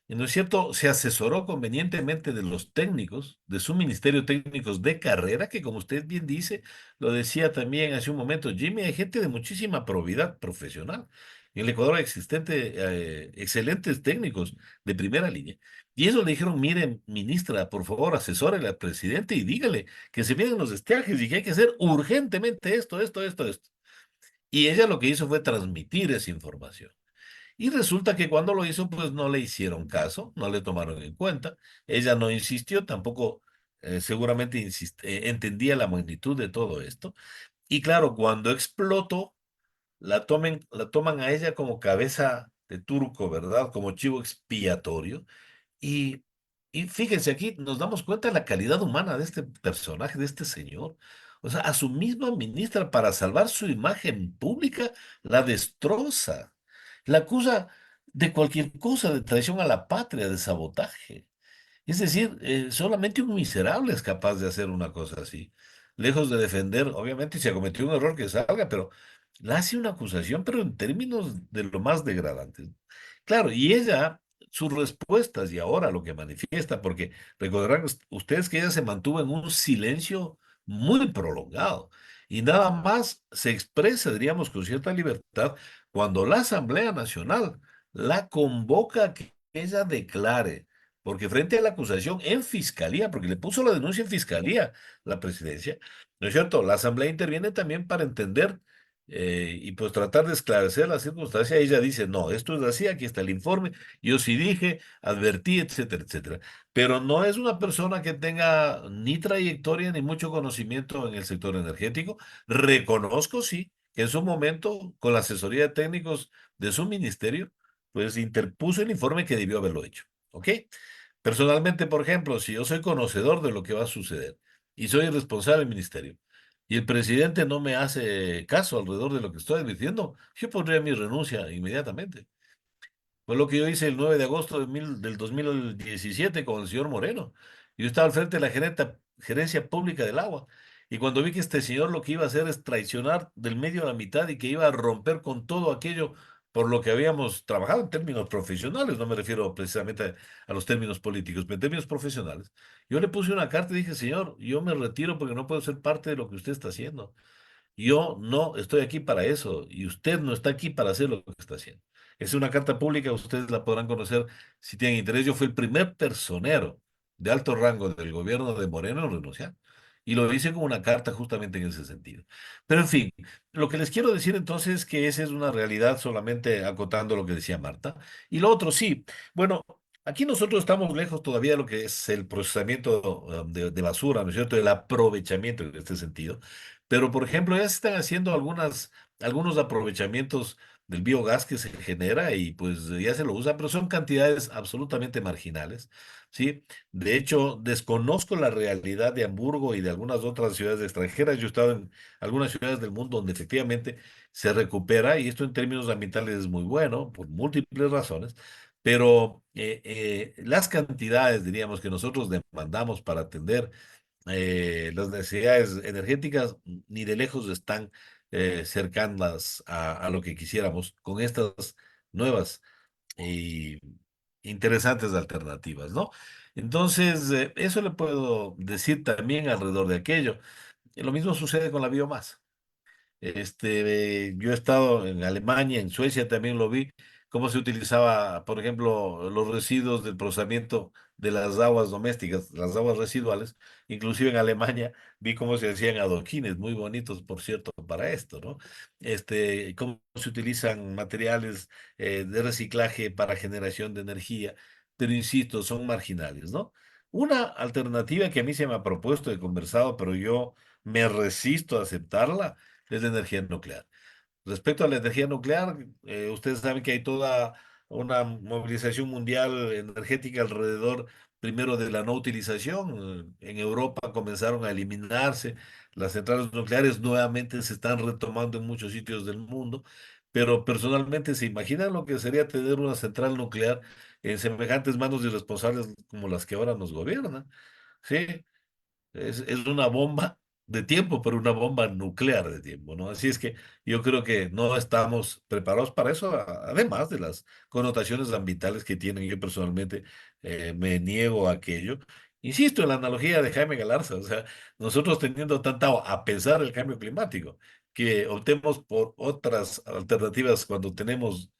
¿no es cierto? Se asesoró convenientemente de los técnicos, de su ministerio técnicos de carrera, que como usted bien dice, lo decía también hace un momento, Jimmy, hay gente de muchísima probidad profesional. En el Ecuador hay excelentes técnicos de primera línea. Y eso le dijeron, miren, ministra, por favor, asesórele al presidente y dígale que se vienen los estiajes y que hay que hacer urgentemente esto, esto, esto, esto. Y ella lo que hizo fue transmitir esa información. Y resulta que cuando lo hizo, pues no le hicieron caso, no le tomaron en cuenta. Ella no insistió, tampoco seguramente entendía la magnitud de todo esto. Y claro, cuando explotó, la toman a ella como cabeza de turco, ¿verdad? Como chivo expiatorio. Y, y fíjense aquí, nos damos cuenta de la calidad humana de este personaje, de este señor. O sea, a su misma ministra, para salvar su imagen pública, la destroza. La acusa de cualquier cosa, de traición a la patria, de sabotaje. Es decir, solamente un miserable es capaz de hacer una cosa así. Lejos de defender, obviamente, si ha cometido un error que salga, pero le hace una acusación, pero en términos de lo más degradantes. Claro, y ella, sus respuestas y ahora lo que manifiesta, porque recordarán ustedes que ella se mantuvo en un silencio muy prolongado y nada más se expresa, diríamos, con cierta libertad cuando la Asamblea Nacional la convoca a que ella declare, porque frente a la acusación en fiscalía, porque le puso la denuncia en fiscalía la presidencia, ¿no es cierto? La Asamblea interviene también para entender y pues tratar de esclarecer la circunstancia. Ella dice, no, esto es así, aquí está el informe, yo sí dije, advertí, etcétera, etcétera. Pero no es una persona que tenga ni trayectoria ni mucho conocimiento en el sector energético. Reconozco, sí, que en su momento, con la asesoría de técnicos de su ministerio, pues interpuso el informe que debió haberlo hecho. ¿Ok? Personalmente, por ejemplo, si yo soy conocedor de lo que va a suceder y soy el responsable del ministerio, y el presidente no me hace caso alrededor de lo que estoy advirtiendo, yo pondría mi renuncia inmediatamente. Fue lo que yo hice el 9 de agosto del 2017 con el señor Moreno. Yo estaba al frente de la gerencia pública del agua. Y cuando vi que este señor lo que iba a hacer es traicionar del medio a la mitad y que iba a romper con todo aquello por lo que habíamos trabajado en términos profesionales, no me refiero precisamente a los términos políticos, pero en términos profesionales, yo le puse una carta y dije, señor, yo me retiro porque no puedo ser parte de lo que usted está haciendo. Yo no estoy aquí para eso y usted no está aquí para hacer lo que está haciendo. Es una carta pública, ustedes la podrán conocer si tienen interés. Yo fui el primer personero de alto rango del gobierno de Moreno en renunciar y lo hice con una carta justamente en ese sentido. Pero en fin, lo que les quiero decir entonces es que esa es una realidad solamente acotando lo que decía Marta. Y lo otro sí, bueno, aquí nosotros estamos lejos todavía de lo que es el procesamiento de basura, ¿no es cierto? El aprovechamiento en este sentido. Pero, por ejemplo, ya se están haciendo algunos aprovechamientos del biogás que se genera y pues ya se lo usa, pero son cantidades absolutamente marginales, ¿sí? De hecho, desconozco la realidad de Hamburgo y de algunas otras ciudades extranjeras. Yo he estado en algunas ciudades del mundo donde efectivamente se recupera y esto en términos ambientales es muy bueno por múltiples razones, pero las cantidades, diríamos, que nosotros demandamos para atender las necesidades energéticas ni de lejos están cercanas a lo que quisiéramos con estas nuevas y interesantes alternativas, ¿no? Entonces, eso le puedo decir también alrededor de aquello. Y lo mismo sucede con la biomasa. Yo he estado en Alemania, en Suecia también lo vi, cómo se utilizaba, por ejemplo, los residuos del procesamiento de las aguas domésticas, las aguas residuales. Inclusive en Alemania vi cómo se hacían adoquines, muy bonitos, por cierto, para esto, ¿no? Cómo se utilizan materiales de reciclaje para generación de energía, pero insisto, son marginales, ¿no? Una alternativa que a mí se me ha propuesto, he conversado, pero yo me resisto a aceptarla es la energía nuclear. Respecto a la energía nuclear, ustedes saben que hay toda una movilización mundial energética alrededor, primero de la no utilización. En Europa comenzaron a eliminarse las centrales nucleares, nuevamente se están retomando en muchos sitios del mundo, pero personalmente se imaginan lo que sería tener una central nuclear en semejantes manos irresponsables como las que ahora nos gobiernan. Sí, es una bomba de tiempo, pero una bomba nuclear de tiempo, ¿no? Así es que yo creo que no estamos preparados para eso, además de las connotaciones ambientales que tienen. Yo personalmente me niego a aquello. Insisto en la analogía de Jaime Galarza, o sea, nosotros teniendo tanta a pesar del cambio climático, que optemos por otras alternativas cuando tenemos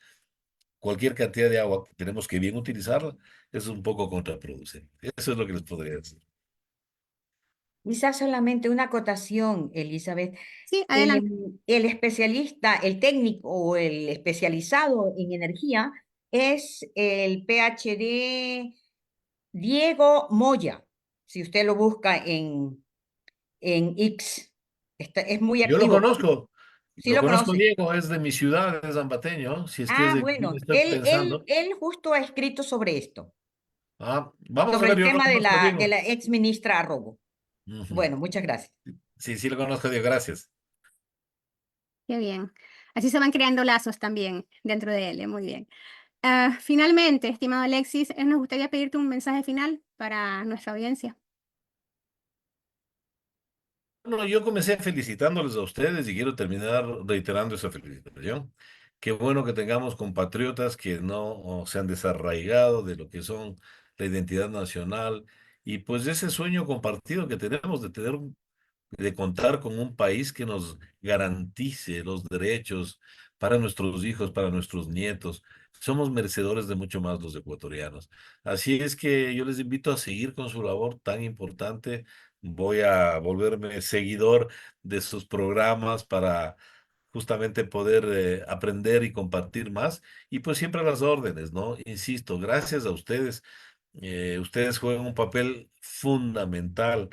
cualquier cantidad de agua, que tenemos que bien utilizarla, es un poco contraproducente. Eso es lo que les podría decir. Quizás solamente una acotación, Elizabeth. Sí, adelante. El especialista, el técnico o el especializado en energía es el PhD Diego Moya. Si usted lo busca en X, es muy Yo activo. ¿Sí lo lo conozco conoce? Diego, es de mi ciudad, es zambateño, si es que es Ah, de quien bueno, está pensando. él justo ha escrito sobre esto, Vamos a sobre ver, el yo lo tema de conozco de Diego. la ex ministra Arrobo. Ujú. Bueno, muchas gracias. Sí, sí lo conozco Diego, gracias. Qué bien. Así se van creando lazos también dentro de él, muy bien. Finalmente, estimado Alexis, nos gustaría pedirte un mensaje final para nuestra audiencia. Bueno, yo comencé felicitándoles a ustedes y quiero terminar reiterando esa felicitación. Qué bueno que tengamos compatriotas que no se han desarraigado de lo que son la identidad nacional y pues ese sueño compartido que tenemos de tener de contar con un país que nos garantice los derechos para nuestros hijos, para nuestros nietos. Somos merecedores de mucho más los ecuatorianos. Así es que yo les invito a seguir con su labor tan importante. Voy a volverme seguidor de sus programas para justamente poder aprender y compartir más. Y pues siempre a las órdenes, ¿no? Insisto, gracias a ustedes. Ustedes juegan un papel fundamental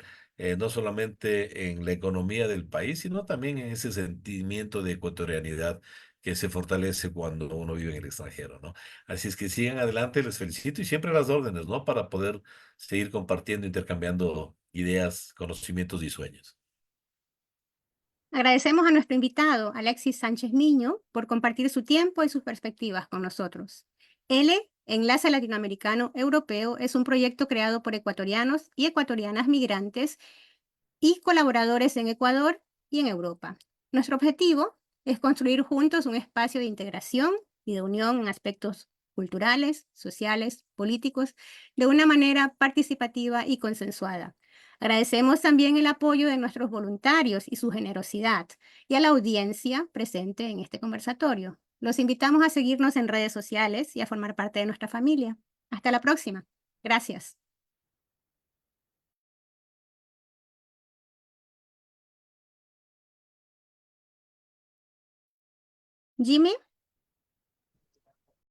no solamente en la economía del país, sino también en ese sentimiento de ecuatorianidad que se fortalece cuando uno vive en el extranjero, ¿no? Así es que sigan adelante, les felicito y siempre a las órdenes, ¿no? Para poder seguir compartiendo, intercambiando ideas, conocimientos y sueños. Agradecemos a nuestro invitado, Alexis Sánchez Niño, por compartir su tiempo y sus perspectivas con nosotros. Enlace Latinoamericano Europeo, es un proyecto creado por ecuatorianos y ecuatorianas migrantes y colaboradores en Ecuador y en Europa. Nuestro objetivo es construir juntos un espacio de integración y de unión en aspectos culturales, sociales, políticos, de una manera participativa y consensuada. Agradecemos también el apoyo de nuestros voluntarios y su generosidad, y a la audiencia presente en este conversatorio. Los invitamos a seguirnos en redes sociales y a formar parte de nuestra familia. Hasta la próxima. Gracias. Jimmy.